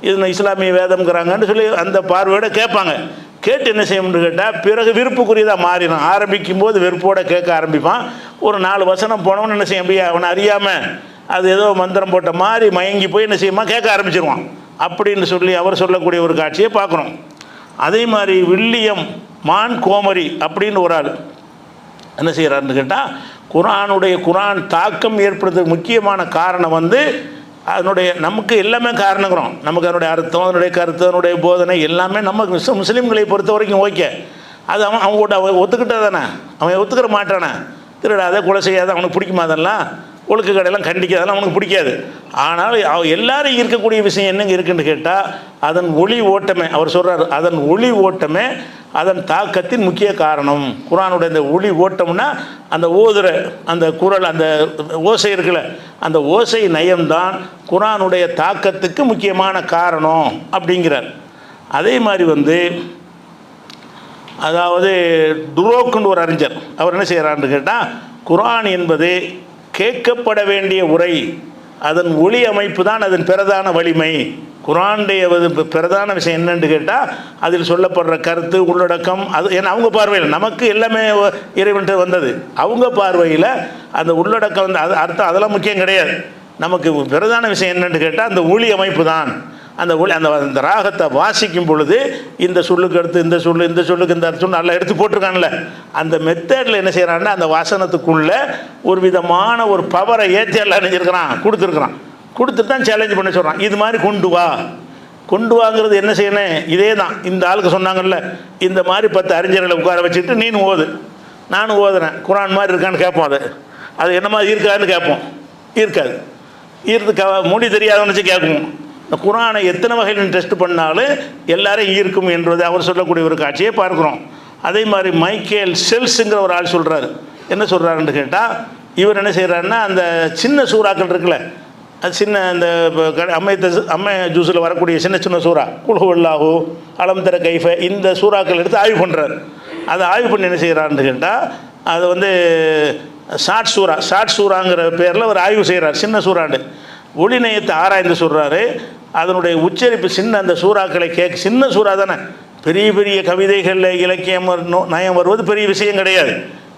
இது இஸ்லாமிய வேதம்ங்கிறாங்கன்னு சொல்லி அந்த பார்வையோடு கேட்பாங்க. கேட்டு என்ன செய்யணும்னு கேட்டால் பிறகு விருப்புக்குரியதாக மாறிடும். ஆரம்பிக்கும் போது வெறுப்போடு கேட்க ஆரம்பிப்பான். ஒரு 4 வசனம் போனவன்னு என்ன செய்ய முடியாது, அவனை அறியாமல் அது ஏதோ மந்திரம் போட்ட மாதிரி மயங்கி போய் என்ன செய்யுமா கேட்க ஆரம்பிச்சிருவான் அப்படின்னு சொல்லி அவர் சொல்லக்கூடிய ஒரு காட்சியை பார்க்குறோம். அதே மாதிரி வில்லியம் மான் கோமரி அப்படின்னு ஒரு ஆள் என்ன செய்கிறாருன்னு கேட்டால், குரான் தாக்கம் ஏற்படுறதுக்கு முக்கியமான காரணம் அதனுடைய நமக்கு எல்லாமே காரணங்கிறோம். நமக்கு அதனுடைய அர்த்தம், அதனுடைய கருத்து, அதனுடைய போதனை எல்லாமே நம்ம முஸ்லீம்களை பொறுத்த வரைக்கும் ஓகே. அது அவன் கூட ஒத்துக்கிட்டா தானே, அவன் ஒத்துக்கிற மாட்டானே, திருடாத கொலை செய்யாத அவனுக்கு பிடிக்குமா, அதெல்லாம் ஒழுக்க கடையெல்லாம் கண்டிக்காதெல்லாம் அவனுக்கு பிடிக்காது. ஆனால் எல்லாரும் இருக்கக்கூடிய விஷயம் என்னங்க இருக்குன்னு கேட்டால் அதன் ஒளி ஓட்டமே, அவர் சொல்கிறார், அதன் ஒளி ஓட்டமே அதன் தாக்கத்தின் முக்கிய காரணம். குரானுடைய இந்த ஒளி ஓட்டம்னா அந்த ஓதுற அந்த குரல், அந்த ஓசை இருக்குல்ல, அந்த ஓசை நயம்தான் குரானுடைய தாக்கத்துக்கு முக்கியமான காரணம் அப்படிங்கிறார். அதே மாதிரி அதாவது துரோக்குன்னு ஒரு அறிஞர் அவர் என்ன செய்கிறான்னு கேட்டால், குரான் என்பது கேட்கப்பட வேண்டிய உரை, அதன் ஒளி அமைப்பு தான் அதன் பிரதான வலிமை. குரானுடைய பிரதான விஷயம் என்னன்னு கேட்டால் அதில் சொல்லப்படுற கருத்து, உள்ளடக்கம், அது ஏன்னா அவங்க பார்வையில் நமக்கு எல்லாமே இறைவன்ட்டு வந்தது, அவங்க பார்வையில் அந்த உள்ளடக்கம் அது அர்த்தம் அதெல்லாம் முக்கியம் கிடையாது. நமக்கு பிரதான விஷயம் என்னன்னு கேட்டால் அந்த ஒளி அமைப்பு தான். அந்த ஒளி அந்த ராகத்தை வாசிக்கும் பொழுது இந்த சொல்லுக்கு அடுத்து இந்த சொல்லு, இந்த சொல்லுக்கு இந்த சொல்லு நல்லா எடுத்து போட்டிருக்கான்ல, அந்த மெத்தடில் என்ன செய்கிறான்னா அந்த வாசனத்துக்குள்ளே ஒரு விதமான ஒரு பவரை ஏற்றி எல்லாம் நினைச்சிருக்கிறான், கொடுத்துட்டு தான் சேலஞ்ச் பண்ண சொல்கிறான். இது மாதிரி கொண்டு வாங்கிறது என்ன செய்யணும்? இதே தான் இந்த ஆளுக்கு சொன்னாங்கல்ல, இந்த மாதிரி 10 அறிஞர்களை உட்கார வச்சுட்டு நீனு ஓது, நானும் ஓதுறேன், குரான் மாதிரி இருக்கான்னு கேட்போம். அது என்ன மாதிரி இருக்காதுன்னு கேட்போம். இருக்காது மொழி தெரியாதவன்னு வச்சு கேட்குவோம். இந்த குரானை எத்தனை வகையில் டெஸ்ட் பண்ணாலும் எல்லாரும் ஈர்க்கும் என்பது அவர் சொல்லக்கூடிய ஒரு காட்சியை பார்க்குறோம். அதே மாதிரி மைக்கேல் செல்ஸுங்கிற ஒரு ஆள் சொல்கிறாரு. என்ன சொல்கிறாருன்னு கேட்டால், இவர் என்ன செய்கிறாருன்னா அந்த சின்ன சூறாக்கள் இருக்குல்ல, அது சின்ன அந்த அம்மை ஜூஸில் வரக்கூடிய சின்ன சூறா, குல்ஹுவல்லாஹு, அலம் தர கைஃப, இந்த சூறாக்கள் எடுத்து ஆய்வு பண்ணுறாரு. அதை ஆய்வு பண்ணி என்ன செய்கிறாருன்னு கேட்டால், அது வந்து ஷார்ட் சூறாங்கிற பேரில் ஒரு ஆய்வு செய்கிறார். சின்ன சூறாண்டு ஒளி நயத்தை ஆராய்ந்து சொல்கிறாரு. அதனுடைய உச்சரிப்பு சின்ன அந்த சூறாக்களை சின்ன சூறா தானே, பெரிய பெரிய கவிதைகளில் இலக்கியம் நயம் வருவது பெரிய விஷயம் கிடையாது.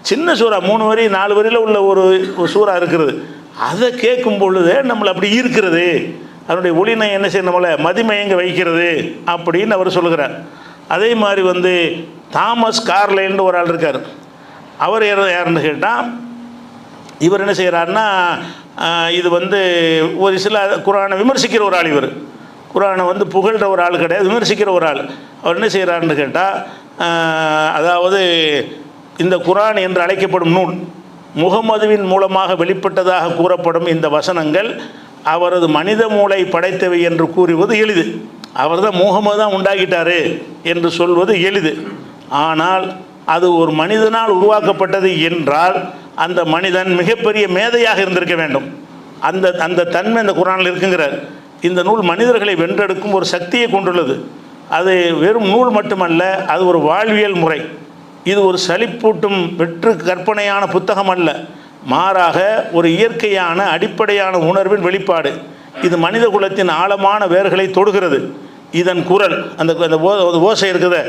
சின்ன சூறா 3 வரி 4 வரியில் உள்ள ஒரு சூறா இருக்கிறது. அதை கேட்கும் பொழுது நம்மளை அப்படி ஈர்க்கிறது, அதனுடைய ஒளி நயம் என்ன செய்ய நம்மளை மதிமயங்க வைக்கிறது அப்படின்னு அவர் சொல்லுகிறார். அதே மாதிரி வந்து தாமஸ் கார்லைல்னு ஒரு ஆள் இருக்கார். அவர் யாருன்னு கேட்டால், இவர் என்ன செய்கிறாருன்னா இது வந்து ஒரு சில குரானை விமர்சிக்கிற ஒரு ஆள். இவர் குரானை வந்து புகழ்கிற ஒரு ஆள் கிடையாது, விமர்சிக்கிற ஒரு ஆள். அவர் என்ன செய்கிறாருன்னு கேட்டால், அதாவது இந்த குரான் என்று அழைக்கப்படும் நூல் முகமதுவின் மூலமாக வெளிப்பட்டதாக கூறப்படும் இந்த வசனங்கள் அவரது மனித மூளை படைத்தவை என்று கூறுவது எளிது. அவர் தான் முகமது தான் உண்டாக்கிட்டாரு என்று சொல்வது எளிது. ஆனால் அது ஒரு மனிதனால் உருவாக்கப்பட்டது என்றால் அந்த மனிதன் மிகப்பெரிய மேதையாக இருந்திருக்க வேண்டும். அந்த தன்மை இந்த குரானில் இருக்குங்கிறார். இந்த நூல் மனிதர்களை வென்றெடுக்கும் ஒரு சக்தியை கொண்டுள்ளது. அது வெறும் நூல் மட்டுமல்ல, அது ஒரு வாழ்வியல் முறை. இது ஒரு சலிப்பூட்டும் வெற்று கற்பனையான புத்தகம் அல்ல, மாறாக ஒரு இயற்கையான அடிப்படையான உணர்வின் வெளிப்பாடு. இது மனித குலத்தின் ஆழமான வேர்களை தொடுகிறது. இதன் குரல் அந்த ஓசை இருக்குது,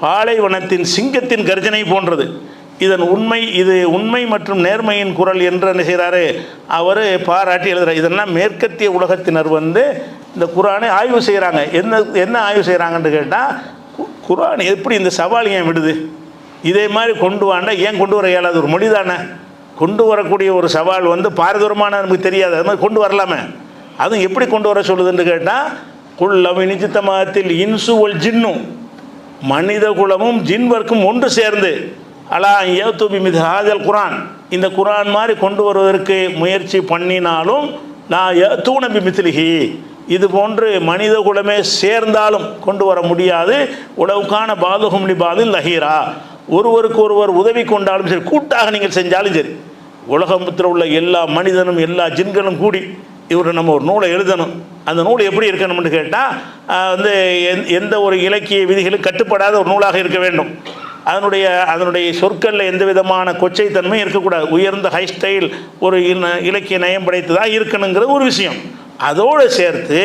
பாலைவனத்தின் சிங்கத்தின் கர்ஜனை போன்றது. இது உண்மை மற்றும் நேர்மையின் குரல் என்று என்ன செய்கிறாரு அவர் பாராட்டி எழுதுகிறார். இதெல்லாம் மேற்கத்திய உலகத்தினர் வந்து இந்த குரானை ஆய்வு செய்கிறாங்க. என்ன ஆய்வு செய்கிறாங்கன்னு கேட்டால், குரான் எப்படி இந்த சவால் ஏன் விடுது, இதே மாதிரி கொண்டு வாண்டா ஏன் கொண்டு வர இயலாது, ஒரு மொழி தானே, கொண்டு வரக்கூடிய ஒரு சவால் வந்து பாரதூரமான நமக்கு தெரியாது, அது மாதிரி கொண்டு வரலாமே, அதுவும் எப்படி கொண்டு வர சொல்லுதுன்னு கேட்டால், குல்லவி நிஜித்தமத்தில் இன்சுவல் ஜின்னும், மனித குலமும் ஜின்வர்க்கும் ஒன்று சேர்ந்து அலா ஏத்துபி மித் ஹாதல் குரான், இந்த குரான் மாதிரி கொண்டு வருவதற்கு முயற்சி பண்ணினாலும் நான் ஏத்தூனபி மித்லிஹி, இது போன்று மனித குலமே சேர்ந்தாலும் கொண்டு வர முடியாது. உலவுக்கான பாதுகும் லிபாதில் லஹீரா, ஒருவருக்கு ஒருவர் உதவி கொண்டாலும் சரி, கூட்டாக நீங்கள் செஞ்சாலும் சரி, உலகத்தில் உள்ள எல்லா மனிதனும் எல்லா ஜின்களும் கூடி இவர் நம்ம ஒரு நூலை எழுதணும். அந்த நூல் எப்படி இருக்கணும்னு கேட்டால் வந்து எந்த ஒரு இலக்கிய விதிகளும் கட்டுப்படாத ஒரு நூலாக இருக்க வேண்டும். அதனுடைய சொற்களில் எந்த விதமான கொச்சைத்தன்மை இருக்கக்கூடாது. உயர்ந்த ஹை ஸ்டைல் ஒரு இலக்கிய நயம் படைத்ததாக இருக்கணுங்கிற ஒரு விஷயம். அதோடு சேர்த்து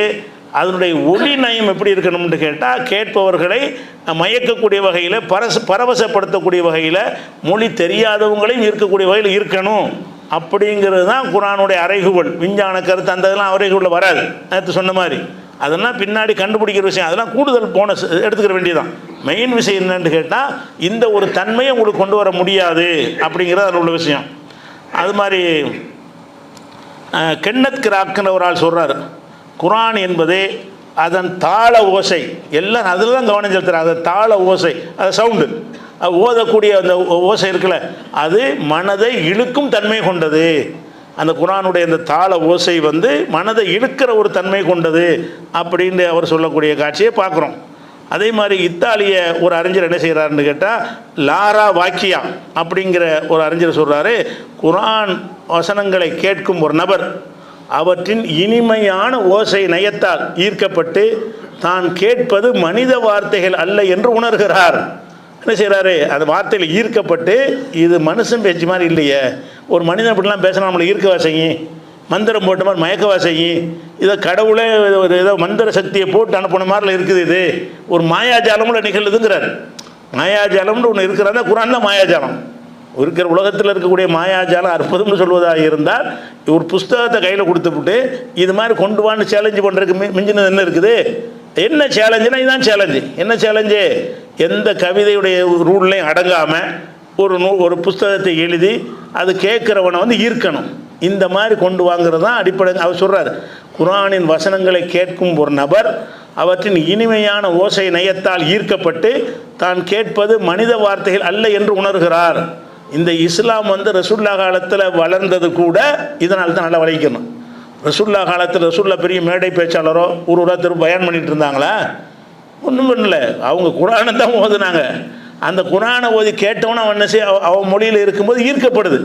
அதனுடைய ஒளி நயம் எப்படி இருக்கணும்னு கேட்டால், கேட்பவர்களை மயக்கக்கூடிய வகையில், பரவசப்படுத்தக்கூடிய வகையில், மொழி தெரியாதவங்களையும் இருக்கக்கூடிய வகையில் இருக்கணும். அப்படிங்கிறது தான் குரானுடைய அறைகூவல். விஞ்ஞான கருத்து அந்த இதெல்லாம் அறைகூவலில் வராது. நேற்று சொன்ன மாதிரி அதெல்லாம் பின்னாடி கண்டுபிடிக்கிற விஷயம், அதெல்லாம் கூடுதல் போனஸ் எடுத்துக்கிற வேண்டியதான். மெயின் விஷயம் என்னன்னு கேட்டால், இந்த ஒரு தன்மையை உங்களுக்கு கொண்டு வர முடியாது அப்படிங்கிறது அதில் உள்ள விஷயம். அது மாதிரி கென்னத் கிராக்குன்ற ஒரு ஆள் சொல்கிறார், குரான் என்பது அதன் தாள ஓசை, எல்லாம் அதில் தான் கவனம் செலுத்துகிறாங்க. அது தாள ஓசை, அது சவுண்டு, ஓதக்கூடிய அந்த ஓசை இருக்குல்ல, அது மனதை இழுக்கும் தன்மை கொண்டது. அந்த குரானுடைய அந்த தாள ஓசை வந்து மனதை இழுக்கிற ஒரு தன்மை கொண்டது அப்படின்னு அவர் சொல்லக்கூடிய காட்சியை பார்க்குறோம். அதே மாதிரி இத்தாலிய ஒரு அறிஞர் என்ன செய்கிறாருன்னு கேட்டால், லாரா வாக்கியா அப்படிங்கிற ஒரு அறிஞர் சொல்கிறாரு, குரான் வசனங்களை கேட்கும் ஒரு நபர் அவற்றின் இனிமையான ஓசை நயத்தால் ஈர்க்கப்பட்டு தான் கேட்பது மனித வார்த்தைகள் அல்ல என்று உணர்கிறார். என்ன செய்கிறாரு, அந்த வார்த்தையில் ஈர்க்கப்பட்டு, இது மனுஷன் பேச்சு மாதிரி இல்லையே, ஒரு மனிதன் அப்படிலாம் பேசினா நம்மளை ஈர்க்கவா செய்யும், மந்திரம் போட்ட மாதிரி மயக்கவா செய்யும், இதை கடவுளே ஒரு ஏதோ மந்திர சக்தியை போட்டு அனுப்பின மாதிரில இருக்குது, இது ஒரு மாயாஜாலம்ல நிகழ்ந்துங்கிறார். மாயாஜாலம்னு ஒன்று இருக்கிறதா, குரான் தான் மாயாஜாலம். இருக்கிற உலகத்தில் இருக்கக்கூடிய மாயாஜாலம் அற்புதம்னு சொல்வதாக இருந்தால் ஒரு புஸ்தகத்தை கையில் கொடுத்துவிட்டு இது மாதிரி கொண்டு வான்னு சேலஞ்சு பண்ணுறதுக்கு மிஞ்சினது என்ன இருக்குது? என்ன சேலஞ்சுனா இதுதான் சேலஞ்சு. என்ன சேலஞ்சு? எந்த கவிதையுடைய ரூல்லையும் அடங்காமல் ஒரு புஸ்தகத்தை எழுதி அது கேட்குறவனை வந்து ஈர்க்கணும். இந்த மாதிரி கொண்டு வாங்கிறது தான் அடிப்படை. அவர் சொல்கிறார், குர்ஆனின் வசனங்களை கேட்கும் ஒரு நபர் அவற்றின் இனிமையான ஓசை நயத்தால் ஈர்க்கப்பட்டு தான் கேட்பது மனித வார்த்தைகள் அல்ல என்று உணர்கிறார். இந்த இஸ்லாம் வந்து ரசூல்லா காலத்தில் வளர்ந்தது கூட இதனால் தான் நல்லா வளைக்கணும். ரசூல்லா காலத்தில் ரசூல்லா பெரிய மேடை பேச்சாளரோ ஒருத்தர் பயன் பண்ணிட்டு இருந்தாங்களா? ஒன்றும் பண்ணல. அவங்க குர்ஆனை தான் ஓதுனாங்க. அந்த குர்ஆனை ஓதி கேட்டவன அவன் என்ன செய்ய, அவன் மொழியில் இருக்கும்போது ஈர்க்கப்படுது.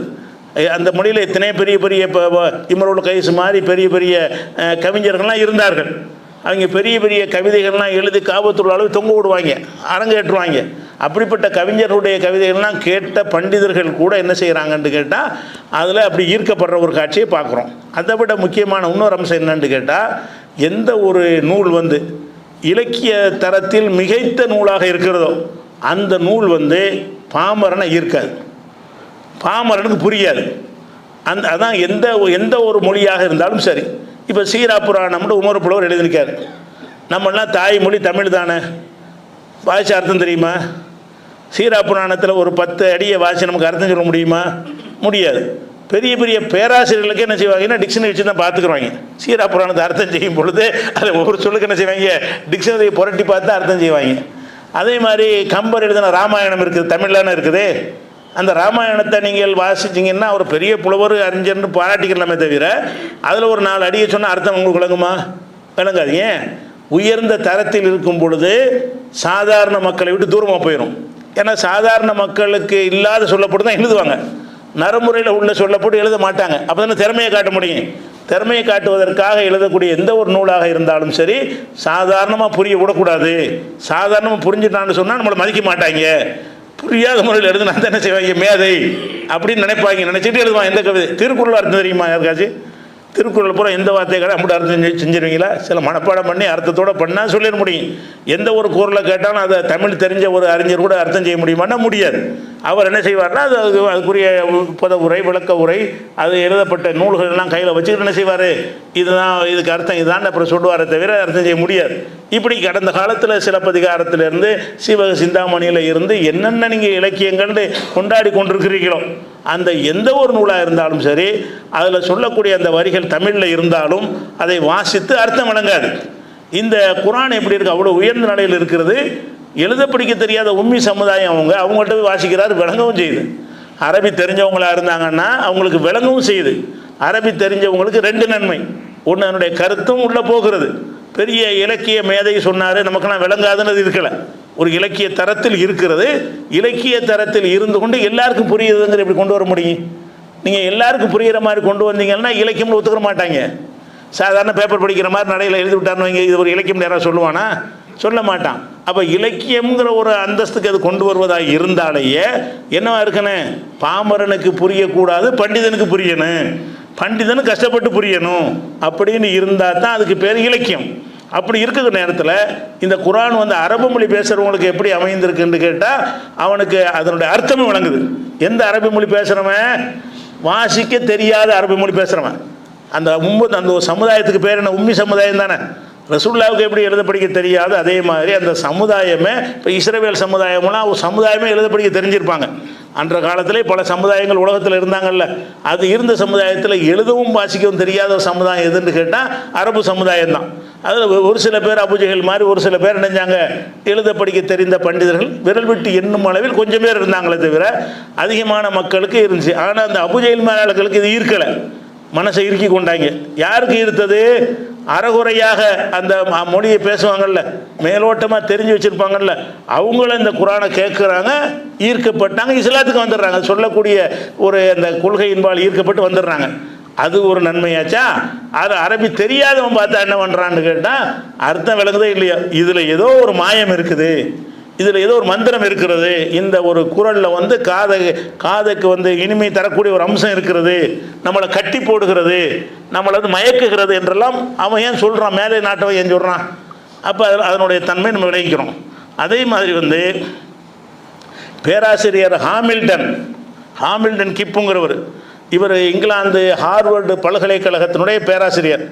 அந்த மொழியில் எத்தனை பெரிய பெரிய இப்போ இம்ருல் கைஸ் மாதிரி பெரிய பெரிய கவிஞர்கள்லாம் இருந்தார்கள். அவங்க பெரிய பெரிய கவிதைகள்லாம் எழுதி காபத்துள்ள அளவு தொங்க விடுவாங்க, அரங்கேற்றுவாங்க. அப்படிப்பட்ட கவிஞர்களுடைய கவிதைகள்லாம் கேட்ட பண்டிதர்கள் கூட என்ன செய்கிறாங்கன்னு கேட்டால் அதில் அப்படி ஈர்க்கப்படுற ஒரு காட்சியை பார்க்குறோம். அதை விட முக்கியமான இன்னொரு அம்சம் என்னன்னு கேட்டால், எந்த ஒரு நூல் வந்து இலக்கிய தரத்தில் மிகைத்த நூலாக இருக்கிறதோ அந்த நூல் வந்து பாமரனை ஈர்க்காது, பாமரனுக்கு புரியாது. அதான் எந்த ஒரு மொழியாக இருந்தாலும் சரி. இப்போ சீரா புராணம்னு உமர் புலவர் எழுதியிருக்கார். நம்மளாம் தாய்மொழி தமிழ் தானே, வாசி அர்த்தம் தெரியுமா? சீரா புராணத்தில் ஒரு 10 அடியை வாசி நமக்கு அர்த்தம் சொல்ல முடியுமா? முடியாது. பெரிய பெரிய பேராசிரியர்களுக்கு என்ன செய்வாங்கன்னா டிக்ஷனரி வச்சு தான் பார்த்துக்குறாங்க. சீரா புராணத்தை அர்த்தம் செய்யும் பொழுது அதை ஒவ்வொரு சொல்லுக்கு என்ன செய்வாங்க, டிக்ஷனரியை புரட்டி பார்த்து அர்த்தம் செய்வாங்க. அதே மாதிரி கம்பர் எழுதின ராமாயணம் இருக்குது, தமிழ்லான இருக்குது. அந்த ராமாயணத்தை நீங்கள் வாசிச்சிங்கன்னா ஒரு பெரிய புலவர் அறிஞர்னு பாராட்டிக்கலாமே தவிர அதில் ஒரு 4 அடியை சொன்னால் அர்த்தம் உங்களுக்கு விளங்குமா? விளங்காது. ஏன்? உயர்ந்த தரத்தில் இருக்கும் பொழுது சாதாரண மக்களை விட்டு தூரமாக போயிடும். ஏன்னா சாதாரண மக்களுக்கு இல்லாத சொல்லப்பட்டு தான் எழுதுவாங்க, நடைமுறையில் உள்ள சொல்லப்பட்டு எழுத மாட்டாங்க. அப்போ தானே திறமையை காட்ட முடியும். திறமையை காட்டுவதற்காக எழுதக்கூடிய எந்த ஒரு நூலாக இருந்தாலும் சரி சாதாரணமாக புரிய விடக்கூடாது. சாதாரணமாக புரிஞ்சுட்டான்னு சொன்னால் நம்மளை மதிக்க மாட்டாங்க. புரியாத முறையில் எழுதுனா தான் என்ன செய்வாங்க, மேதை அப்படின்னு நினைப்பாங்க. நினச்சிட்டு எழுதுவாங்க. எந்த கவிதை திருக்குறள் அர்த்தம் தெரியுமா யாருக்காச்சும்? திருக்குறள் பூரா எந்த வார்த்தைகளை அப்படி அர்த்தம் செஞ்சிருவீங்களா? சில மனப்பாடம் பண்ணி அர்த்தத்தோடு பண்ணால் சொல்லிட முடியும். எந்த ஒரு குறளை கேட்டாலும் அதை தமிழ் தெரிஞ்ச ஒரு அறிஞர் கூட அர்த்தம் செய்ய முடியுமான்னா முடியாது. அவர் என்ன செய்வார்னா அதுக்குரிய புத உரை, விளக்க உரை, அது எழுதப்பட்ட நூல்கள் எல்லாம் கையில் வச்சுக்கிட்டு என்ன செய்வார், இதுதான் இதுக்கு அர்த்தம் இதுதான் அப்புறம் சொல்லுவாரை தவிர அர்த்தம் செய்ய முடியாது. இப்படி கடந்த காலத்தில் சிலப்பதிகாரத்திலிருந்து சிவக சிந்தாமணியில் இருந்து என்னென்ன நீங்கள் இலக்கியங்கள் கொண்டாடி கொண்டிருக்கிறீர்களோ அந்த எந்த ஒரு நூலாக இருந்தாலும் சரி அதில் சொல்லக்கூடிய அந்த வரிகள் தமிழில் இருந்தாலும் அதை வாசித்து அர்த்தம் வழங்காது. இந்த குர்ஆன் எப்படி இருக்குது, அவ்வளோ உயர்ந்த நிலையில் இருக்கிறது. எழுத படிக்க தெரியாத உம்மி சமுதாயம் அவங்கள்ட்ட போய் வாசிக்கிறார், விளங்கவும் செய்யுது. அரபி தெரிஞ்சவங்களாக இருந்தாங்கன்னா அவங்களுக்கு விளங்கவும் செய்யுது. அரபி தெரிஞ்சவங்களுக்கு 2 நன்மை. ஒன்று, அதனுடைய கருத்தும் உள்ளே போகிறது. பெரிய இலக்கிய மேதை சொன்னார், நமக்கெல்லாம் விளங்காதுன்னு இருக்கலை. ஒரு இலக்கிய தரத்தில் இருக்கிறது. இலக்கிய தரத்தில் இருந்து கொண்டு எல்லாருக்கும் புரியுதுங்கிற எப்படி கொண்டு வர முடியும்? நீங்கள் எல்லாருக்கும் புரிகிற மாதிரி கொண்டு வந்தீங்கன்னா இலக்கியம்னு ஒத்துக்கிற மாட்டாங்க. சாதாரண பேப்பர் படிக்கிற மாதிரி நடையில் எழுதி விட்டார்னு வைங்க, இது ஒரு இலக்கியம் யாராவது சொல்லுவானா? சொல்ல மாட்டான். அப்போ இலக்கியம்ங்கிற ஒரு அந்தஸ்துக்கு அது கொண்டு வருவதாக இருந்தாலேயே என்னவா இருக்கணும், பாமரனுக்கு புரியக்கூடாது, பண்டிதனுக்கு புரியணும், பண்டிதனு கஷ்டப்பட்டு புரியணும் அப்படின்னு இருந்தால் தான் அதுக்கு பேர் இலக்கியம். அப்படி இருக்கிற நேரத்தில் இந்த குர்ஆன் அரபு மொழி பேசுகிறவங்களுக்கு எப்படி அமைந்திருக்குன்னு கேட்டால் அவனுக்கு அதனுடைய அர்த்தமும் வழங்குது. எந்த அரபி மொழி பேசுகிறவன், வாசிக்க தெரியாத அரபி மொழி பேசுகிறவன், அந்த அந்த சமுதாயத்துக்கு பேர் என்ன, உம்மி சமுதாயம் தானே. ரசூலுல்லாவுக்கு எப்படி எழுத படிக்க தெரியாது, அதே மாதிரி அந்த சமுதாயமே இப்போ இஸ்ரவேல் சமுதாயம்லாம் ஒரு சமுதாயமே எழுத படிக்க தெரிஞ்சிருப்பாங்க. அன்ற காலத்திலே பல சமுதாயங்கள் உலகத்தில் இருந்தாங்கல்ல, அது இருந்த சமுதாயத்தில் எழுதவும் வாசிக்கவும் தெரியாத ஒரு சமுதாயம் எதுன்னு கேட்டால் அரபு சமுதாயம் தான். அதில் ஒரு சில பேர் அபுஜஹல் மாதிரி ஒரு சில பேர் நினைஞ்சாங்க எழுத படிக்க தெரிந்த பண்டிதர்கள் விரல் விட்டு எண்ணும் அளவில் கொஞ்சம் பேர் இருந்தாங்களே தவிர அதிகமான மக்களுக்கு இருந்துச்சு. ஆனால் அந்த அபுஜஹல் மாதிரி ஆட்களுக்கு இது ஈர்க்கலை, மனசை இறுக்கி கொண்டாங்க. யாருக்கு ஈர்த்தது? அறகுறையாக அந்த மொழியை பேசுவாங்கள்ல, மேலோட்டமாக தெரிஞ்சு வச்சுருப்பாங்கல்ல, அவங்கள இந்த குர்ஆனை கேட்குறாங்க, ஈர்க்கப்பட்டாங்க, இஸ்லாத்துக்கு வந்துடுறாங்க. சொல்லக்கூடிய ஒரு அந்த கொள்கையின்பால் ஈர்க்கப்பட்டு வந்துடுறாங்க. அது ஒரு நன்மையாச்சா? அது அரபி தெரியாதவன் பார்த்தா என்ன பண்ணுறான்னு கேட்டால் அர்த்தம் விளங்குதே இல்லையா, இதில் ஏதோ ஒரு மாயம் இருக்குது, இதில் ஏதோ ஒரு மந்திரம் இருக்கிறது, இந்த ஒரு குறளில் காதுக்கு இனிமை தரக்கூடிய ஒரு அம்சம் இருக்கிறது, நம்மளை கட்டி போடுகிறது, நம்மளை மயக்குகிறது என்றெல்லாம் அவன் ஏன் சொல்கிறான், மேலே நாட்டவன் ஏன் சொல்கிறான்? அப்போ அதனுடைய தன்மை நம்ம விளைவிக்கிறோம். அதே மாதிரி பேராசிரியர் ஹாமில்டன் கிப்புங்கிறவர், இவர் இங்கிலாந்து ஹார்வர்டு பல்கலைக்கழகத்தினுடைய பேராசிரியர்.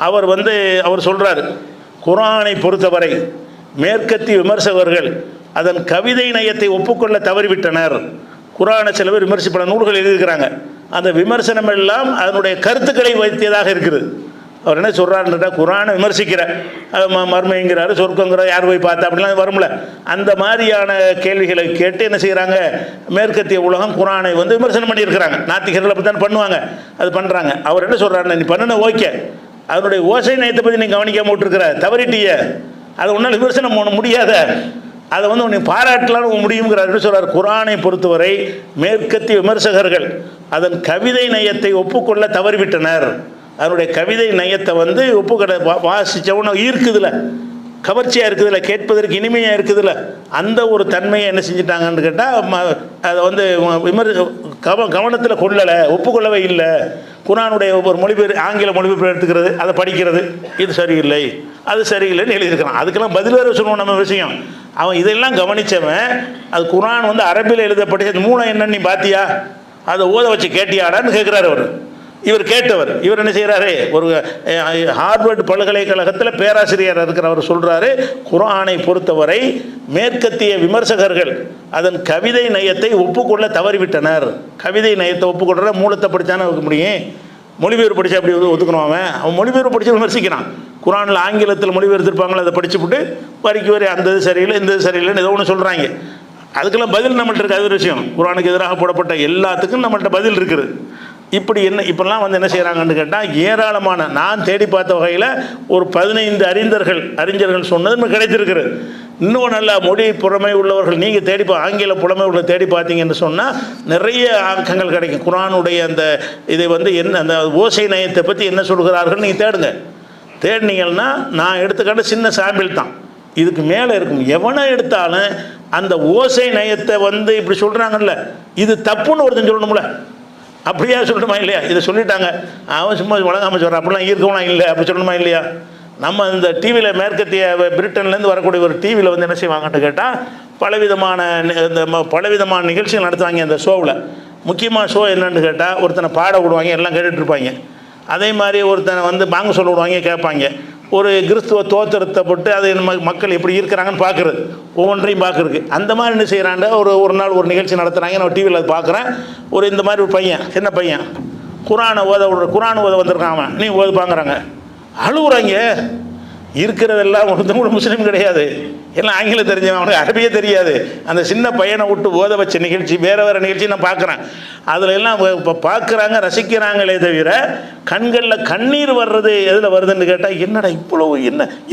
அவர் சொல்கிறார், குர்ஆனை பொறுத்தவரை மேற்கத்திய விமர்சகர்கள் அதன் கவிதை நயத்தை ஒப்புக்கொள்ள தவறிவிட்டனர். குர்ஆனை சில பேர் விமர்சிப்பட நூல்கள் எழுதியிருக்கிறாங்க, அந்த விமர்சனம் எல்லாம் அதனுடைய கருத்துக்களை வைத்தியதாக இருக்குது. அவர் என்ன சொல்கிறாருன்றா, குர்ஆனை விமர்சிக்கிற மர்மைங்கிறாரு, சொர்க்கங்கிறார், யார் போய் பார்த்தா அப்படிலாம் வரும்ல, அந்த மாதிரியான கேள்விகளை கேட்டு என்ன செய்கிறாங்க, மேற்கத்திய உலகம் குர்ஆனை விமர்சனம் பண்ணியிருக்கிறாங்க. நாத்திகர்கள் அப்படி தான் பண்ணுவாங்க, அது பண்ணுறாங்க. அவர் என்ன சொல்கிறாருன்னா, நீ பண்ணுன ஓகே, அதனுடைய ஓசை நயத்தை பற்றி நீ கவனிக்காம விட்டுருக்கிற, தவறிட்டிய, அதை ஒன்றால் விமர்சனம் பண்ண முடியாத, அதை உன்னை பாராட்டலான்னு முடியுங்கிறார் சொல்கிறார். குர்ஆனை பொறுத்தவரை மேற்கத்திய விமர்சகர்கள் அதன் கவிதை நயத்தை ஒப்புக்கொள்ள தவறிவிட்டனர். அதனுடைய கவிதை நயத்தை ஒப்புக்கொள்ள வாசித்தவன ஈர்க்குதுல, கவர்ச்சியாக இருக்குதுல்ல, கேட்பதற்கு இனிமையாக இருக்குதுல்ல, அந்த ஒரு தன்மையை என்ன செஞ்சிட்டாங்கன்னு கேட்டால் அதை கவனத்தில் கொள்ளலை, ஒப்புக்கொள்ளவே இல்லை. குர்ஆனுடைய ஒரு மொழிபெயர் ஆங்கில மொழிபெயர்ப்பு எடுத்துக்கிறது, அதை படிக்கிறது, இது சரியில்லை அது சரியில்லைன்னு எழுதியிருக்கிறான். அதுக்கெல்லாம் பதில் வேறு சொல்லுவோம் நம்ம விஷயம். அவன் இதெல்லாம் கவனித்தவன், அது குர்ஆன் அரபியில் எழுதப்பட்ட மூலம் என்னன்னு நீ பார்த்தியா, அதை ஓத வச்சு கேட்டியாடான்னு கேட்குறாரு அவர். இவர் கேட்டவர். இவர் என்ன செய்கிறாரு, ஒரு ஹார்வர்டு பல்கலைக்கழகத்தில் பேராசிரியர் இருக்கிறவர் சொல்கிறாரு, குர்ஆனை பொறுத்தவரை மேற்கத்திய விமர்சகர்கள் அதன் கவிதை நயத்தை ஒப்புக்கொள்ள தவறிவிட்டனர். கவிதை நயத்தை ஒப்புக்கொள்கிற மூலத்தை படித்தானே வைக்க முடியும், மொழிபெயர்ப்பு படித்தா அப்படி ஒத்துக்கணும். அவன் மொழிபெயர்ப்பு படித்து விமர்சிக்கிறான். குர்ஆனில் ஆங்கிலத்தில் மொழிபெயர்த்திருப்பாங்களே, அதை படிச்சுவிட்டு வரிக்கு வரி அந்த இது சரியில்லை இந்த இது சரியில்லைன்னு ஏதோ ஒன்று சொல்கிறாங்க. அதுக்கெல்லாம் பதில் நம்மள்ட்ட இருக்குது. அது ஒரு விஷயம். குர்ஆனுக்கு எதிராக போடப்பட்ட எல்லாத்துக்கும் நம்மள்ட்ட பதில் இருக்குது. இப்பெல்லாம் என்ன செய்கிறாங்கன்னு கேட்டால், ஏராளமான நான் தேடி பார்த்த வகையில் ஒரு 15 அறிஞர்கள் சொன்னது கிடைத்திருக்கிறது. இன்னும் நல்லா மொழி புலமை உள்ளவர்கள் நீங்கள் ஆங்கில புலமை உள்ள தேடி பார்த்தீங்கன்னு சொன்னால் நிறைய ஆக்கங்கள் கிடைக்கும். குர்ஆனுடைய அந்த இதை என்ன அந்த ஓசை நயத்தை பற்றி என்ன சொல்கிறார்கள் நீங்கள் தேடினீங்கன்னா, நான் எடுத்துக்காட்டு சின்ன சாம்பிள் தான், இதுக்கு மேலே இருக்கும். எவனை எடுத்தாலும் அந்த ஓசை நயத்தை இப்படி சொல்கிறாங்கல்ல, இது தப்புன்னு ஒருத்தன் சொல்லணும்ல, அப்படியா சொல்லணுமா இல்லையா? இதை சொல்லிட்டாங்க, அவன் சும்மா வழங்காமல் சொல்கிறான், அப்படிலாம் இருக்கணும் இல்லை, அப்படி சொல்லணுமா இல்லையா? நம்ம இந்த டிவியில் மேற்கத்திய பிரிட்டன்லேருந்து வரக்கூடிய ஒரு டிவியில் என்ன செய்வாங்கன்னு கேட்டால், பலவிதமான நிகழ்ச்சிகள் நடத்துவாங்க. அந்த ஷோவில் முக்கியமான ஷோ என்னென்னு கேட்டால், ஒருத்தனை பாட விடுவாங்க, எல்லாம் கேட்டுட்ருப்பாங்க. அதே மாதிரி ஒருத்தனை பாங்க சொல்ல விடுவாங்க, கேட்பாங்க. ஒரு கிறிஸ்துவ தோத்திரத்தை போட்டு அது மக்கள் எப்படி இருக்கிறாங்கன்னு பார்க்குறது, ஒவ்வொன்றையும் பார்க்குறதுக்கு. அந்த மாதிரி என்ன செய்கிறாங்க, ஒரு நாள் ஒரு நிகழ்ச்சி நடத்துகிறாங்க, நான் டிவியில் அது பார்க்குறேன். இந்த மாதிரி ஒரு பையன், சின்ன பையன், குர்ஆன் ஓத வந்திருக்கான். அவன் நீ ஓது பார்க்குறாங்க, அழுகுறாங்க. இருக்கிறதெல்லாம் ஒருத்தன் கூட முஸ்லீம் கிடையாது, எல்லாம் ஆங்கிலம் தெரிஞ்சவன், அவனுக்கு அரபியே தெரியாது. அந்த சின்ன பையனை விட்டு ஓத வச்ச நிகழ்ச்சி, வேறு நிகழ்ச்சி நான் பார்க்குறேன். அதில் எல்லாம் இப்போ பார்க்குறாங்க, ரசிக்கிறாங்களே தவிர கண்களில் கண்ணீர் வர்றது எதில் வருதுன்னு கேட்டால், என்னடா இவ்வளோ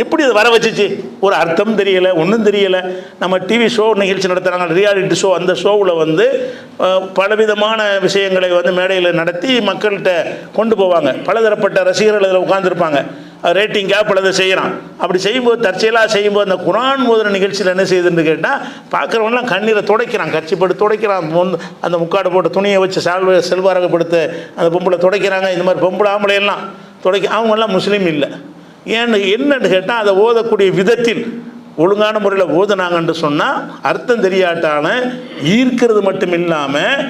எப்படி அதை வர வச்சிச்சு, ஒரு அர்த்தம் தெரியலை, ஒன்றும் தெரியலை. நம்ம டிவி ஷோ நிகழ்ச்சி நடத்துகிறாங்க, ரியாலிட்டி ஷோ. அந்த ஷோவில் பலவிதமான விஷயங்களை மேடையில் நடத்தி மக்கள்கிட்ட கொண்டு போவாங்க. பலதரப்பட்ட ரசிகர்கள் அதில் உட்காந்துருப்பாங்க, ரேட்டிங்காக பலதை செய்கிறான். அப்படி செய்யும்போது, தற்செயலாக செய்யும்போது, அந்த குர்ஆன் ஓதுற நிகழ்ச்சியில் என்ன செய்யுதுன்னு கேட்டால், பார்க்குறவங்களாம் கண்ணீரை துடைக்கிறான், கட்சி போட்டு துடைக்கிறான். அந்த முக்காடு போட்டு துணியை வச்சு செல்வாரகப்படுத்த அந்த பொம்பளை துடைக்கிறாங்க. இந்த மாதிரி பொம்பளை ஆம்பளையெல்லாம் அவங்கெல்லாம் முஸ்லீம் இல்லை. என்னன்னு கேட்டால், அதை ஓதக்கூடிய விதத்தில் ஒழுங்கான முறையில் ஓதுனாங்கன்னு சொன்னால், அர்த்தம் தெரியாட்டான ஈர்க்கிறது மட்டும் இல்லாமல்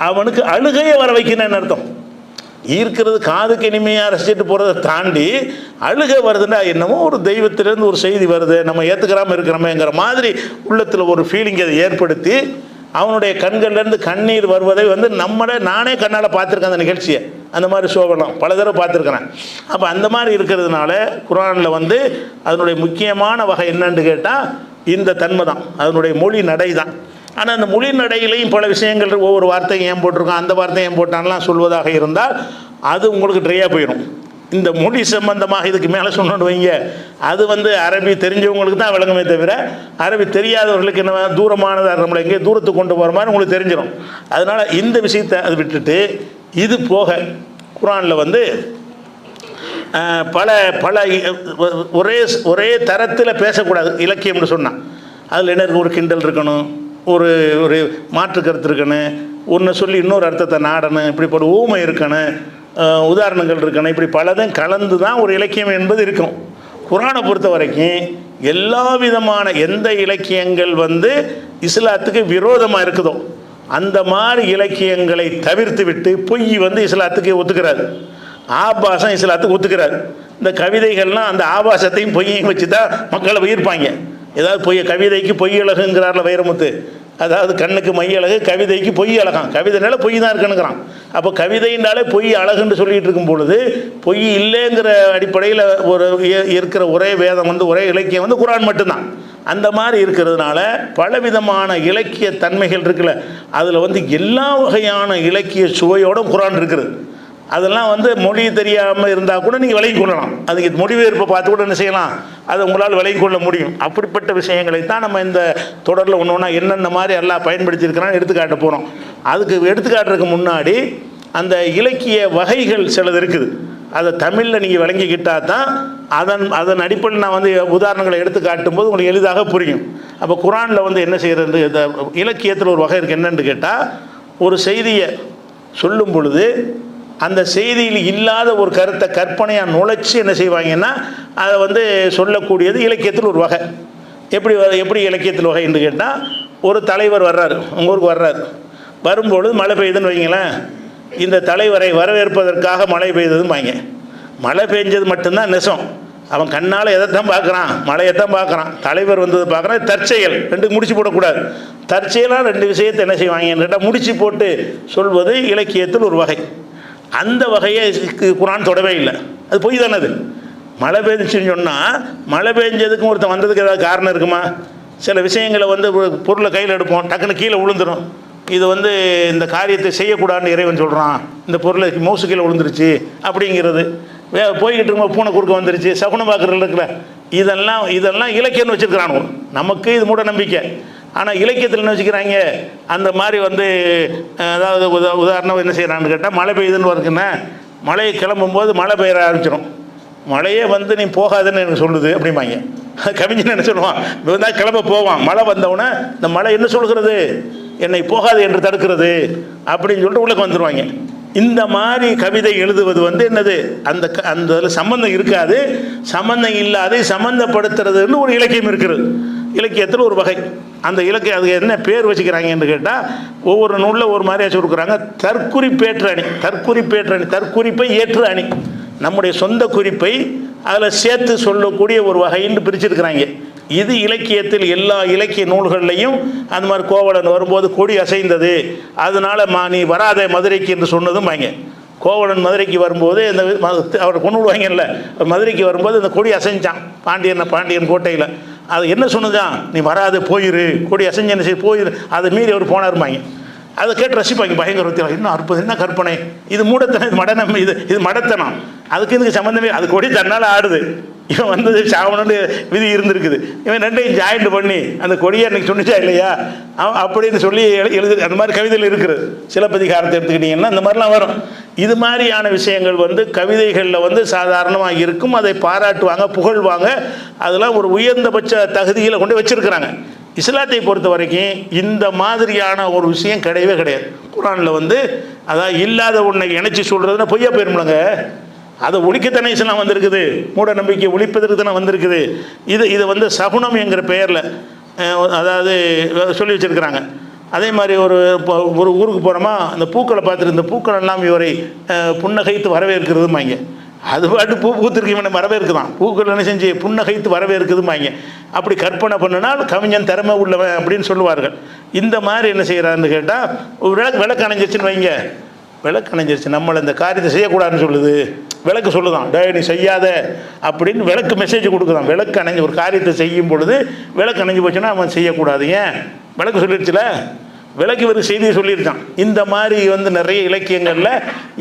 அவனுக்கு அழுகையை வர வைக்கணும்னு அர்த்தம். ஈர்க்கிறது காதுக்கு இனிமையாக ரசிச்சுட்டு போகிறத தாண்டி அழுகை வருதுன்னா, என்னமோ ஒரு தெய்வத்திலேருந்து ஒரு செய்தி வருது, நம்ம ஏற்றுக்கிறாமல் இருக்கிறோமேங்கிற மாதிரி உள்ளத்தில் ஒரு ஃபீலிங் அதை ஏற்படுத்தி அவனுடைய கண்கள்லேருந்து கண்ணீர் வருவதை நானே கண்ணால் பார்த்துருக்கேன். அந்த நிகழ்ச்சியை, அந்த மாதிரி ஷோவெல்லாம் பல தடவை பார்த்துருக்கிறேன். அப்போ அந்த மாதிரி இருக்கிறதுனால குர்ஆனில் அதனுடைய முக்கியமான வகை என்னன்னு கேட்டால், இந்த தன்மை தான், அதனுடைய மொழி நடை தான். ஆனால் அந்த மொழி நடையிலையும் பல விஷயங்கள், ஒவ்வொரு வார்த்தையும் ஏன் போட்டிருக்கோம், அந்த வார்த்தையை ஏன் போட்டான்லாம் சொல்வதாக இருந்தால் அது உங்களுக்கு ட்ரையாக போயிடும். இந்த மொழி சம்பந்தமாக இதுக்கு மேலே சொன்னோன்னு வைங்க, அது அரபி தெரிஞ்சவங்களுக்கு தான் விளங்குமே தவிர, அரபி தெரியாதவர்களுக்கு என்ன தூரமானதாக, நம்மளை எங்கேயே தூரத்துக்கு கொண்டு போகிற மாதிரி உங்களுக்கு தெரிஞ்சிடும். அதனால் இந்த விஷயத்தை அது விட்டுட்டு, இது போக குர்ஆனில் பல பல ஒரே தரத்தில் பேசக்கூடாது. இலக்கியம்னு சொன்னால் அதில் என்ன இருக்குது, ஒரு கிண்டல் இருக்கணும், ஒரு மாற்று கருத்து இருக்கணும், ஒன்று சொல்லி இன்னொரு அர்த்தத்தை நாடணும், இப்படி போட ஊமை இருக்கணும், உதாரணங்கள் இருக்கணும், இப்படி பலதும் கலந்து தான் ஒரு இலக்கியம் என்பது இருக்கும். குர்ஆனை பொறுத்த வரைக்கும் எல்லா விதமான எந்த இலக்கியங்கள் இஸ்லாத்துக்கு விரோதமாக இருக்குதோ, அந்த மாதிரி இலக்கியங்களை தவிர்த்து விட்டு பொய் வந்து இஸ்லாத்துக்கு ஒத்துக்கிறாரு, ஆபாசம் இஸ்லாத்துக்கு ஒத்துக்கிறாரு. இந்த கவிதைகள்லாம் அந்த ஆபாசத்தையும் பொய்யையும் வச்சு தான் மக்களை உயிர்ப்பாங்க. ஏதாவது பொய் கவிதைக்கு பொய் அழகுங்கிறார்ல வைரமுத்து, அதாவது கண்ணுக்கு மை அழகு, கவிதைக்கு பொய் அழகாம். கவிதைனால பொய் தான் இருக்குன்னுங்கிறான். அப்போ கவிதைனாலே பொய் அழகுன்னு சொல்லிட்டு இருக்கும் பொழுது பொய் இல்லைங்கிற அடிப்படையில் ஒரு இருக்கிற ஒரே வேதம் வந்து ஒரே இலக்கியம் வந்து குர்ஆன் மட்டும்தான். அந்த மாதிரி இருக்கிறதுனால பலவிதமான இலக்கிய தன்மைகள் இருக்குல்ல, அதில் வந்து எல்லா வகையான இலக்கிய சுவையோட குர்ஆன் இருக்குது. அதெல்லாம் வந்து மொழி தெரியாமல் இருந்தால் கூட நீங்கள் விலகி கொள்ளலாம். அதுக்கு மொழிபெயர்ப்பை பார்த்து கூட என்ன செய்யலாம், அதை உங்களால் விலகி கொள்ள முடியும். அப்படிப்பட்ட விஷயங்களை தான் நம்ம இந்த தொடரில் ஒன்று ஒன்றா என்னென்ன மாதிரி எல்லாம் பயன்படுத்தியிருக்கிறான்னு எடுத்துக்காட்ட போகிறோம். அதுக்கு எடுத்துக்காட்டுறதுக்கு முன்னாடி அந்த இலக்கிய வகைகள் சிலது இருக்குது, அதை தமிழில் நீங்கள் விளங்கிக்கிட்டால் தான் அதன் அடிப்படையில் நான் வந்து உதாரணங்களை எடுத்து காட்டும்போது உங்களுக்கு எளிதாக புரியும். அப்போ குர்ஆனில் வந்து என்ன செய்கிறது, இந்த இலக்கியத்தில் ஒரு வகை இருக்குது. என்னென்னு கேட்டால், ஒரு செய்தியை சொல்லும் பொழுது அந்த செய்தியில் இல்லாத ஒரு கருத்தை கற்பனையாக நுழைச்சி என்ன செய்வாங்கன்னா அதை வந்து சொல்லக்கூடியது இலக்கியத்தில் ஒரு வகை. எப்படி இலக்கியத்தில் வகை என்று கேட்டால், ஒரு தலைவர் வர்றாரு, உங்கள் ஊருக்கு வர்றாரு, வரும்பொழுது மழை பெய்யுதுன்னு வைங்களேன், இந்த தலைவரை வரவேற்பதற்காக மழை பெய்ததுன்னு வாங்க. மழை பெஞ்சது மட்டும்தான் நெசம், அவன் கண்ணால் எதைத்தான் பார்க்குறான், மழையைத்தான் பார்க்குறான். தலைவர் வந்தது பார்க்குறான், தற்செயல், ரெண்டு முடிச்சு போடக்கூடாது. தற்செயலாக ரெண்டு விஷயத்தை என்ன செய்வாங்கன்னு கேட்டால் முடிச்சு போட்டு சொல்வது இலக்கியத்தில் ஒரு வகை. அந்த வகையை குர்ஆன் தொடவே இல்லை, அது பொய் தானே. அது மழை பெஞ்சுன்னு சொன்னால் மழை பெஞ்சதுக்கும் ஒருத்தன் வந்ததுக்கு ஏதாவது காரணம் இருக்குமா? சில விஷயங்களை வந்து பொருளை கையில் எடுப்போம், டக்குன்னு கீழே விழுந்துடும். இது வந்து இந்த காரியத்தை செய்யக்கூடாதுன்னு இறைவன் சொல்கிறான், இந்த பொருளை மௌசு கீழே விழுந்துருச்சு அப்படிங்கிறது. போய்கிட்டு இருக்கும்போது பூனை குறுக்க வந்துருச்சு, சகுனம் பார்க்குறது இருக்குல்ல, இதெல்லாம் இலக்கியம்னு வச்சுருக்கிறானு. நமக்கு இது மூட நம்பிக்கை. ஆனால் இலக்கியத்தில் என்ன வச்சுக்கிறாங்க, அந்த மாதிரி வந்து அதாவது உதாரணம் என்ன செய்கிறான்னு கேட்டால், மழை பெய்யுதுன்னு வருதுன்னா மழையை கிளம்பும்போது மழை பெய்ய ஆரம்பிச்சிடும். மழையே வந்து நீ போகாதுன்னு எனக்கு சொல்லுது அப்படிம்பாங்க. கவிஞன் என்ன சொல்லுவான், தான் கிளம்ப போவான், மழை வந்தவுடனே இந்த மழை என்ன சொல்கிறது, என்னை போகாது என்று தடுக்கிறது அப்படின்னு சொல்லிட்டு உள்ளே வந்துடுவாங்க. இந்த மாதிரி கவிதை எழுதுவது வந்து என்னது, அந்த சம்பந்தம் இருக்காது, சம்பந்தம் இல்லாது சம்பந்தப்படுத்துறதுன்னு ஒரு இலக்கியம் இருக்கிறது. இலக்கியத்தில் ஒரு வகை. அந்த இலக்கியம் அது என்ன பேர் வச்சுக்கிறாங்கன்னு கேட்டால், ஒவ்வொரு நூலில் ஒரு மாதிரியா சொல்லிருக்கிறாங்க. தற்குறிப்பேற்று அணி, தற்குறிப்பை ஏற்று அணி, நம்முடைய சொந்த குறிப்பை அதில் சேர்த்து சொல்லக்கூடிய ஒரு வகைன்னு பிரிச்சிருக்கிறாங்க. இது இலக்கியத்தில் எல்லா இலக்கிய நூல்கள்லையும் அந்த மாதிரி கோவலன் வரும்போது கொடி அசைந்தது, அதனால நீ வராத மதுரைக்கு என்று சொன்னதும் வாங்க. கோவலன் மதுரைக்கு வரும்போது இந்த அவரை கொண்டு விடுவாங்கல்ல, மதுரைக்கு வரும்போது இந்த கொடி அசைஞ்சான் பாண்டியன் கோட்டையில். அது என்ன சொன்னதான், நீ வராது போயிரு, கொடி அசைஞ்சன்னு சரி போயிரு, அதை மீறி அவர் போனாருமாங்க. அதை கேட்டு ரசிப்பாங்க பயங்கரத்தில். இன்னும் அற்புதம், என்ன கற்பனை, இது மூடத்தனம், இது மடனம், இது மடத்தனம், அதுக்கு இதுக்கு சம்மந்தமே. அது கொடி தன்னால் ஆடுது, இவன் வந்தது சாவணுன்னு விதி இருந்திருக்குது, இவன் ரெண்டையும் ஜாயிண்ட் பண்ணி அந்த கொடியை அன்றைக்கி சொன்னிச்சா இல்லையா அப்படின்னு சொல்லி எழுது. அந்த மாதிரி கவிதைகள் இருக்கிறது. சிலப்பதிகாரத்தை எடுத்துக்கிட்டிங்கன்னா இந்த மாதிரிலாம் வரும். இது மாதிரியான விஷயங்கள் வந்து கவிதைகளில் வந்து சாதாரணமாக இருக்கும். அதை பாராட்டுவாங்க, புகழ்வாங்க. அதெல்லாம் ஒரு உயர்ந்தபட்ச தகுதியில் கொண்டு வச்சுருக்கிறாங்க. இஸ்லாத்தை பொறுத்த வரைக்கும் இந்த மாதிரியான ஒரு விஷயம் கிடையவே கிடையாது. குர்ஆனில் வந்து அதாவது இல்லாத ஒன்றை இணைச்சி சொல்கிறதுனா பொய்யா போயிருமில்லங்க. அதை ஒழிக்கத்தானே இஸ்லாம் வந்திருக்குது, மூட நம்பிக்கை ஒழிப்பதற்கு தானே வந்திருக்குது. இது வந்து சகுனம் என்கிற பெயரில் அதாவது சொல்லி வச்சுருக்கிறாங்க. அதே மாதிரி ஒரு ஊருக்கு போகிறோமா, அந்த பூக்களை பார்த்துட்டு இந்த பூக்கள் எல்லாம் இவரை புன்னகைத்து வரவேற்கிறதுமாங்க. அது பாட்டு பூத்திருக்கு, இவனை வரவேற்குதான். பூக்கள் என்ன செஞ்சு புன்னகைத்து வரவேற்குதுமாங்க. அப்படி கற்பனை பண்ணினால் கவிஞன் திறமை உள்ளவன் அப்படின்னு சொல்லுவார்கள். இந்த மாதிரி என்ன செய்கிறான்னு கேட்டால், விளக்கு அணைஞ்சிருச்சுன்னு வைங்க, விளக்கு அணைஞ்சிருச்சு, நம்மளை இந்த காரியத்தை செய்யக்கூடாதுன்னு சொல்லுது. விளக்கு சொல்லுதான், டே நீ செய்யாத அப்படின்னு விளக்கு மெசேஜ் கொடுக்குதான். விளக்கு அணைஞ்சு ஒரு காரியத்தை செய்யும் பொழுது விளக்கு அணைஞ்சு போச்சுன்னா அவன் செய்யக்கூடாது. ஏன், விளக்கு சொல்லிடுச்சுல, விளக்கு இவருக்கு செய்தியை சொல்லியிருக்கான். இந்த மாதிரி வந்து நிறைய இலக்கியங்களில்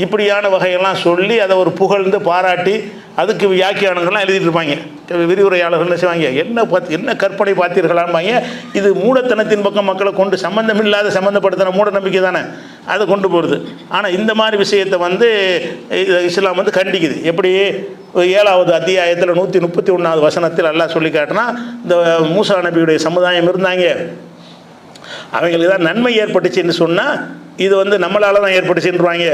இப்படியான வகையெல்லாம் சொல்லி அதை ஒரு புகழ்ந்து பாராட்டி அதுக்கு வியாக்கியானங்கள்லாம் எழுதிட்டு இருப்பாங்க. விரிவுரையாளர்கள் என்ன செய்வாங்க, என்ன கற்பனை பார்த்தீர்களாம்பாங்க. இது மூடத்தனத்தின் பக்கம் மக்களை கொண்டு சம்மந்தமில்லாத சம்மந்தப்படுத்தின மூட நம்பிக்கை தானே அதை கொண்டு போகிறது. ஆனால் இந்த மாதிரி விஷயத்தை வந்து இஸ்லாம் வந்து கண்டிக்குது. எப்படி 7வது அத்தியாயத்தில் 131வது வசனத்தில் அல்லாஹ் சொல்லி காட்டினா, இந்த மூசா நபியுடைய சமுதாயம் இருந்தாங்க, அவங்களுக்கு ஏதாவது நன்மை ஏற்பட்டுச்சுன்னு சொன்னால் இது வந்து நம்மளால தான் ஏற்பட்டுச்சுன்றாங்க.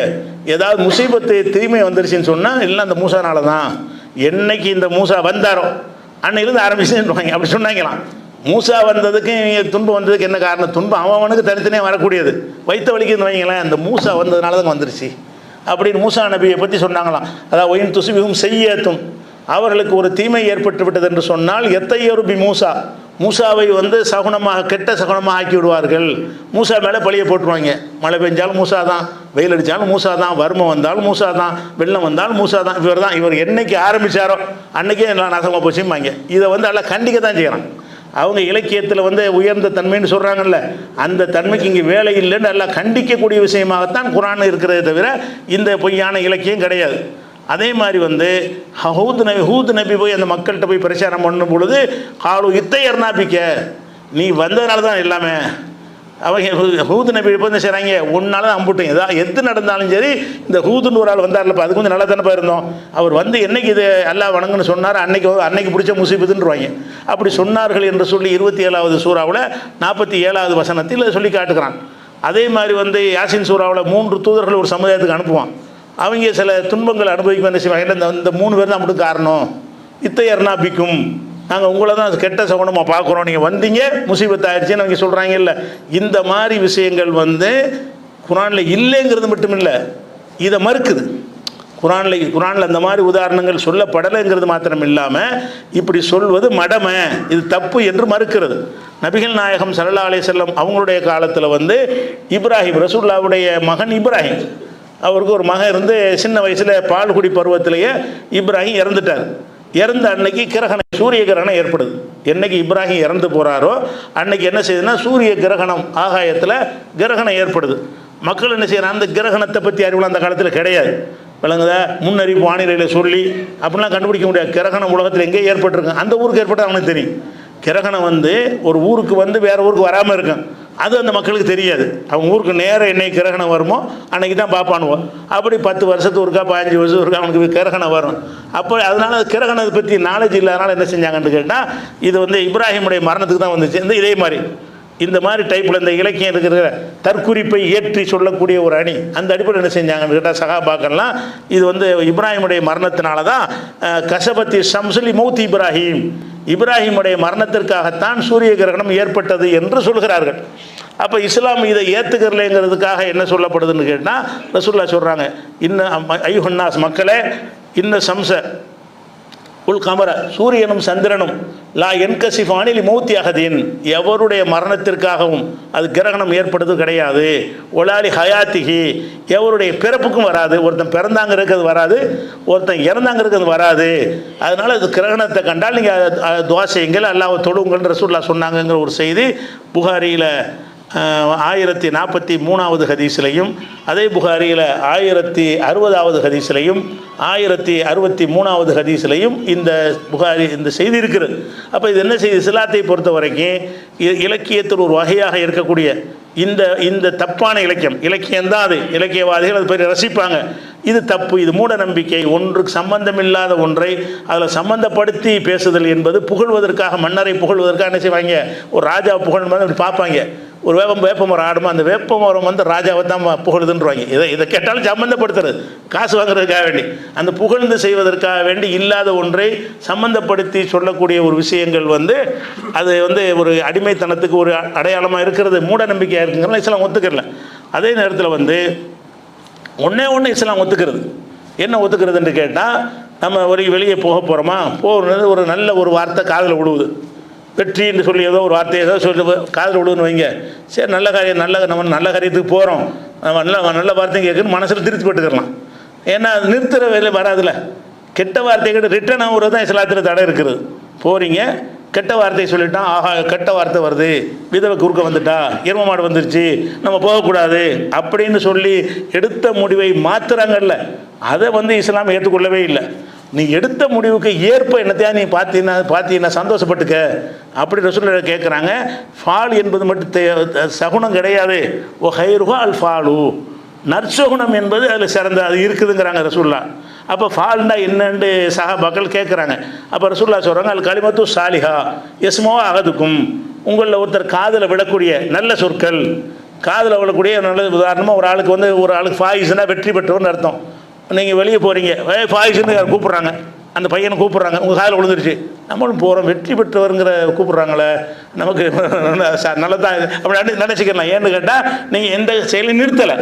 ஏதாவது முசீபத்து தீமை வந்துருச்சுன்னு சொன்னால் இல்லை அந்த மூசானால தான், என்னைக்கு இந்த மூசா வந்தாரோ அன்னையிலேருந்து ஆரம்பிச்சுன்றாங்க. அப்படி சொன்னாங்களாம். மூசா வந்ததுக்கு துன்பம் வந்ததுக்கு என்ன காரணம்? துன்பம் அவனுக்கு தனித்தனியாக வரக்கூடியது. வைத்த வலிக்குன்னு வைங்களேன், அந்த மூசா வந்ததுனால தான் வந்துருச்சு அப்படின்னு மூசா நபியை பற்றி சொன்னாங்களாம். அதாவது ஒயின் துசுபிகும் செய்யத்தும், அவர்களுக்கு ஒரு தீமை ஏற்பட்டு விட்டது என்று சொன்னால் எத்தையருபி மூசா, மூசாவை சகுனமாக கெட்ட சகுனமாக ஆக்கி விடுவார்கள். மூசா மேலே பழியை போட்டுருவாங்க. மழை பெஞ்சாலும் மூசா தான், வெயில் அடித்தாலும் மூசா தான், வறுமை வந்தாலும் மூசா தான், வெள்ளம் வந்தாலும் மூசா தான். இவர் என்னைக்கு ஆரம்பித்தாரோ அன்றைக்கே எல்லாம் நாசமாக போச்சும்பாங்க. இதை எல்லாம் கண்டிக்க தான் செய்கிறான். அவங்க இலக்கியத்தில் உயர்ந்த தன்மைன்னு சொல்கிறாங்கல்ல, அந்த தன்மைக்கு இங்கே வேலை இல்லைன்னு எல்லாம் கண்டிக்கக்கூடிய விஷயமாகத்தான் குரான் இருக்கிறதே தவிர இந்த பொய்யான இலக்கியம் கிடையாது. அதே மாதிரி ஹூத் நபி போய் அந்த மக்கள்கிட்ட போய் பிரச்சாரம் பண்ணும் பொழுது காலு இத்தையர்னாபிக்க, நீ வந்ததுனால தான் எல்லாமே. அவங்க ஹூத் நபி இப்போ என்ன செய்கிறாங்க, ஒன்னால தான் அம்புட்டீங்க. எது நடந்தாலும் சரி, இந்த ஹூதுன்னு ஒரு ஆள் வந்தார்லப்பா, அது கொஞ்சம் நல்லா தானே போயிருந்தோம். அவர் என்னைக்கு இது எல்லாம் வணங்குன்னு சொன்னார், அன்னைக்கு பிடிச்ச முசீபத்துன்னுருவாங்க. அப்படி சொன்னார்கள் என்று சொல்லி 27வது சூறாவில் 47வது வசனத்தில் சொல்லி காட்டுக்கிறான். அதே மாதிரி யாசின் சூறாவில் 3 தூதர்கள் ஒரு சமுதாயத்துக்கு அனுப்புவான். அவங்க சில துன்பங்கள் அனுபவிக்கும். என்ன செய்வாங்க, இந்த 3 பேர் தான் நமக்கு காரணம். இத்தையர்னாபிக்கும், நாங்கள் உங்களை தான் கெட்ட சகுனமாக பார்க்குறோம், நீங்கள் வந்தீங்க முசீபத் ஆயிடுச்சுன்னு அவங்க சொல்கிறாங்க. இல்லை, இந்த மாதிரி விஷயங்கள் குரானில் இல்லைங்கிறது மட்டும் இல்லை, இதை மறுக்குது. குரானில் அந்த மாதிரி உதாரணங்கள் சொல்லப்படலைங்கிறது மாத்திரம் இல்லாமல் இப்படி சொல்வது மடமை, இது தப்பு என்று மறுக்கிறது. நபிகள் நாயகம் ஸல்லல்லாஹு அலைஹி வஸல்லம் அவங்களுடைய காலத்தில் இப்ராஹிம், ரசூலுல்லாஹ்வுடைய மகன் இப்ராஹிம், அவருக்கு ஒரு மகன் இருந்து சின்ன வயசில் பால்குடி பருவத்திலேயே இப்ராஹிம் இறந்துட்டார். இறந்த அன்னைக்கு கிரகணம், சூரிய கிரகணம் ஏற்படுது. என்னைக்கு இப்ராஹிம் இறந்து போகிறாரோ அன்னைக்கு என்ன செய்யுதுன்னா சூரிய கிரகணம், ஆகாயத்தில் கிரகணம் ஏற்படுது. மக்கள் என்ன செய்கிறாங்க, அந்த கிரகணத்தை பற்றி அறிவுலாம் அந்த காலத்தில் கிடையாது. விளங்குதா, முன்னறிவு வானிலையில் சொல்லி அப்படிலாம் கண்டுபிடிக்க முடியாது. கிரகணம் உலகத்தில் எங்கே ஏற்பட்டிருக்கு, அந்த ஊருக்கு ஏற்பட்டால் அவனுக்கு தெரியும். கிரகணம் ஒரு ஊருக்கு வேறு ஊருக்கு வராமல் இருக்கும், அது அந்த மக்களுக்கு தெரியாது. அவங்க ஊருக்கு நேரம் என்னைக்கு கிரகணம் வருமோ அன்றைக்கி தான் பார்ப்பானுவோம். அப்படி 10 வருஷத்துக்கு ஒருக்கா 15 வருஷத்துக்கு ஒருக்கா அவனுக்கு கிரகணம் வரும். அப்போ அதனால் கிரகணத்தை பற்றி நாலேஜ் இல்லாதனால என்ன செஞ்சாங்கன்னு கேட்டால், இது இப்ராஹிமுடைய மரணத்துக்கு தான் வந்துச்சு. இதே மாதிரி இந்த மாதிரி டைப்பில் இந்த இலக்கியம் இருக்கிற தற்குறிப்பை ஏற்றி சொல்லக்கூடிய ஒரு அணி, அந்த அடிப்படையில் என்ன செஞ்சாங்கன்னு கேட்டால் சகாபாக்கள்லாம் இது இப்ராஹிமுடைய மரணத்தினால தான் கசபத்தி ஷம்சுலி மௌத் இப்ராஹிம், இப்ராஹிமுடைய மரணத்திற்காகத்தான் சூரிய கிரகணம் ஏற்பட்டது என்று சொல்கிறார்கள். அப்போ இஸ்லாம் இதை ஏற்றுக்கிறலைங்கிறதுக்காக என்ன சொல்லப்படுதுன்னு கேட்டால் ரசூலுல்லாஹ் சொல்கிறாங்க, இன்னும் ஐயுஹன்னாஸ் மக்களே, இன்ன சம்ச உல் கமர, சூரியனும் சந்திரனும் லா என்கசிஃபானில் மௌத்தி அகதீன், எவருடைய மரணத்திற்காகவும் அது கிரகணம் ஏற்படுறது கிடையாது. ஒலாலி ஹயாத்திகி, எவருடைய பிறப்புக்கும் வராது. ஒருத்தன் பிறந்தாங்கிறதுக்கு அது வராது, ஒருத்தன் இறந்தாங்கிறதுக்கு அது வராது. அதனால் அது கிரகணத்தை கண்டால் நீங்கள் துஆ செய்யுங்கள், அல்லாஹ்வை தொழுங்கள் ரசூலுல்லாஹ் சொன்னாங்கங்கிற ஒரு செய்தி புகாரியில் 1043வது ஹதீஸ்லையும், அதே புகாரியில் 1060வது ஹதீஸ்லையும் 1063வது ஹதீஸ்லையும் இந்த செய்தி இருக்கிறது. அப்போ இது என்ன செய்தி, இஸ்லாத்தை பொறுத்த வரைக்கும் இலக்கியத்தில் ஒரு வகையாக இருக்கக்கூடிய இந்த தப்பான இலக்கியம்தான் அது. இலக்கியவாதிகள் அது பேர் ரசிப்பாங்க. இது தப்பு, இது மூட நம்பிக்கை. ஒன்றுக்கு சம்பந்தமில்லாத ஒன்றை அதில் சம்பந்தப்படுத்தி பேசுதல் என்பது புகழ்வதற்காக, மன்னரை புகழ்வதற்காக என்ன செய்வாங்க, ஒரு ராஜா புகழ் மாதிரி அப்படி பார்ப்பாங்க. ஒரு வேப்பமரம் ஆடுமா, அந்த வேப்பமரம் ராஜாவை தான் புகழுதுன்றாங்க. இதை கேட்டாலும் சம்பந்தப்படுத்துறது, காசு வாங்குறதுக்காக வேண்டி, அந்த புகழ்ந்து செய்வதற்காக வேண்டி இல்லாத ஒன்றை சம்பந்தப்படுத்தி சொல்லக்கூடிய ஒரு விஷயங்கள் அது ஒரு அடிமைத்தனத்துக்கு ஒரு அடையாளமாக இருக்கிறது, மூட நம்பிக்கையாக இருக்குங்கிறத இஸ்லாம் ஒத்துக்கிறல. அதே நேரத்தில் ஒன்று இஸ்லாம் ஒத்துக்கிறது. என்ன ஒத்துக்கிறதுன்னு கேட்டால், நம்ம வெளியே போக போகிறோமா, போகிறது ஒரு நல்ல ஒரு வார்த்தை காதில் விடுவது, வெற்றின்னு சொல்லி ஏதோ ஒரு வார்த்தை ஏதோ சொல்லி காதில் விடுதுன்னு வைங்க. சரி, நல்ல காரியம், நம்ம நல்ல காரியத்துக்கு போகிறோம், நம்ம நல்ல வார்த்தையும் கேட்குன்னு மனசில் திருப்தி பட்டுக்கலாம். ஏன்னா அது நிறுத்துகிற வேலை வராதுல. கெட்ட வார்த்தைகள் ரிட்டர்ன் ஆகுறது தான் இஸ்லாத்தில் தடை இருக்கிறது. போகிறீங்க, கெட்ட வார்த்தையை சொல்லிட்டான், ஆஹா கெட்ட வார்த்தை வருது, விதவை குறுக்க வந்துட்டா, எரும மாடு வந்துருச்சு, நம்ம போகக்கூடாது அப்படின்னு சொல்லி எடுத்த முடிவை மாற்றுறாங்கல்ல, அதை இஸ்லாம் ஏற்றுக்கொள்ளவே இல்லை. நீ எடுத்த முடிவுக்கு ஏற்ப என்னத்தையா நீ பார்த்தீங்கன்னா சந்தோஷப்பட்டுக்க அப்படி ரசூலுல்லாஹ் கேட்குறாங்க. ஃபால் என்பது மட்டும் சகுனம் கிடையாது. ஓ ஹைருஹா அல் ஃபாலு, நற்சகுனம் என்பது அதில் சிறந்த அது இருக்குதுங்கிறாங்க ரசூலுல்லாஹ். அப்போ ஃபால்னா என்னன்னு சஹாபாக்கள் கேட்குறாங்க. அப்போ ரசூலுல்லாஹ் சொல்கிறாங்க, அல் கலிமத்து சாலிஹா எஸ்மோ அகதுக்கும், உங்களில் ஒருத்தர் காதில் விடக்கூடிய நல்ல சொற்கள், காதில் விடக்கூடிய நல்ல உதாரணமாக ஒரு ஆளுக்கு ஃபாயிஸ்னா வெற்றி பெற்றவர்னு அர்த்தம். நீங்கள் வெளியே போகிறீங்க, ஃபாயிஸ்ன்னு கூப்பிட்றாங்க, அந்த பையனை கூப்பிட்றாங்க, உங்கள் காதில் விழுந்துருச்சு, நம்மளும் போகிறோம், வெற்றி பெற்றவருங்கிற கூப்பிட்றாங்களே, நமக்கு நல்லதான் அப்படி நினச்சிக்கலாம். ஏன்னு கேட்டால் நீங்கள் எந்த செயலையும் நிறுத்தலை,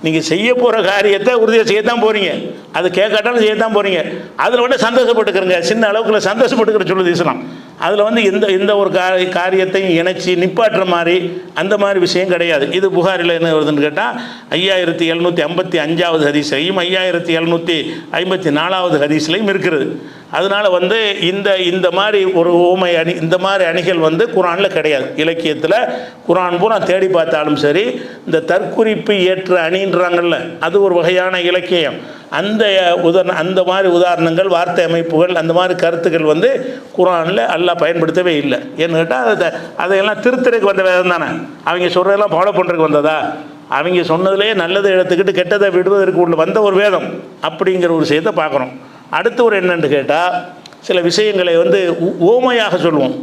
நீங்கள் செய்ய போகிற காரியத்தை உறுதியாக செய்யத்தான் போகிறீங்க, அது கேட்காட்டாலும் செய்யத்தான் போகிறீங்க. அதில் வந்து சந்தோஷப்பட்டுக்கிறங்க, சின்ன அளவுக்குள்ள சந்தோஷப்பட்டுக்கிற சொல்லுது இஸ்லாம். அதில் வந்து எந்த ஒரு காரியத்தையும் இணைச்சி நிப்பாட்டுற மாதிரி அந்த மாதிரி விஷயம் கிடையாது. இது புகாரில் என்ன வருதுன்னு கேட்டால் 5755வது ஹதீஸ்லையும் 5754வது ஹதீஸ்லையும் இருக்கிறது. அதனால் வந்து இந்த மாதிரி ஒரு ஓமை அணி, இந்த மாதிரி அணிகள் வந்து குரானில் கிடையாது. இலக்கியத்தில் குரான் பூரா தேடி பார்த்தாலும் சரி, இந்த தற்குறிப்பு ஏற்ற அணின்றாங்கல்ல, அது ஒரு வகையான இலக்கியம். அந்த மாதிரி உதாரணங்கள், வார்த்தை அமைப்புகள், அந்த மாதிரி கருத்துக்கள் வந்து குரானில் அல்லாஹ் பயன்படுத்தவே இல்லை. ஏன்னு கேட்டால் அதையெல்லாம் திருத்தறதுக்கு வந்த வேதம் தானே, அவங்க சொல்கிறதெல்லாம் ஃபாலோ பண்ணுறதுக்கு வந்ததா? அவங்க சொன்னதுலேயே நல்லதை எடுத்துக்கிட்டு கெட்டதை விடுவதற்கு உள்ள வந்த ஒரு வேதம் அப்படிங்கிற ஒரு விஷயத்தை பார்க்குறோம். அடுத்து ஒரு என்னென்னு கேட்டால், சில விஷயங்களை வந்து ஓமையாக சொல்லுவோம்.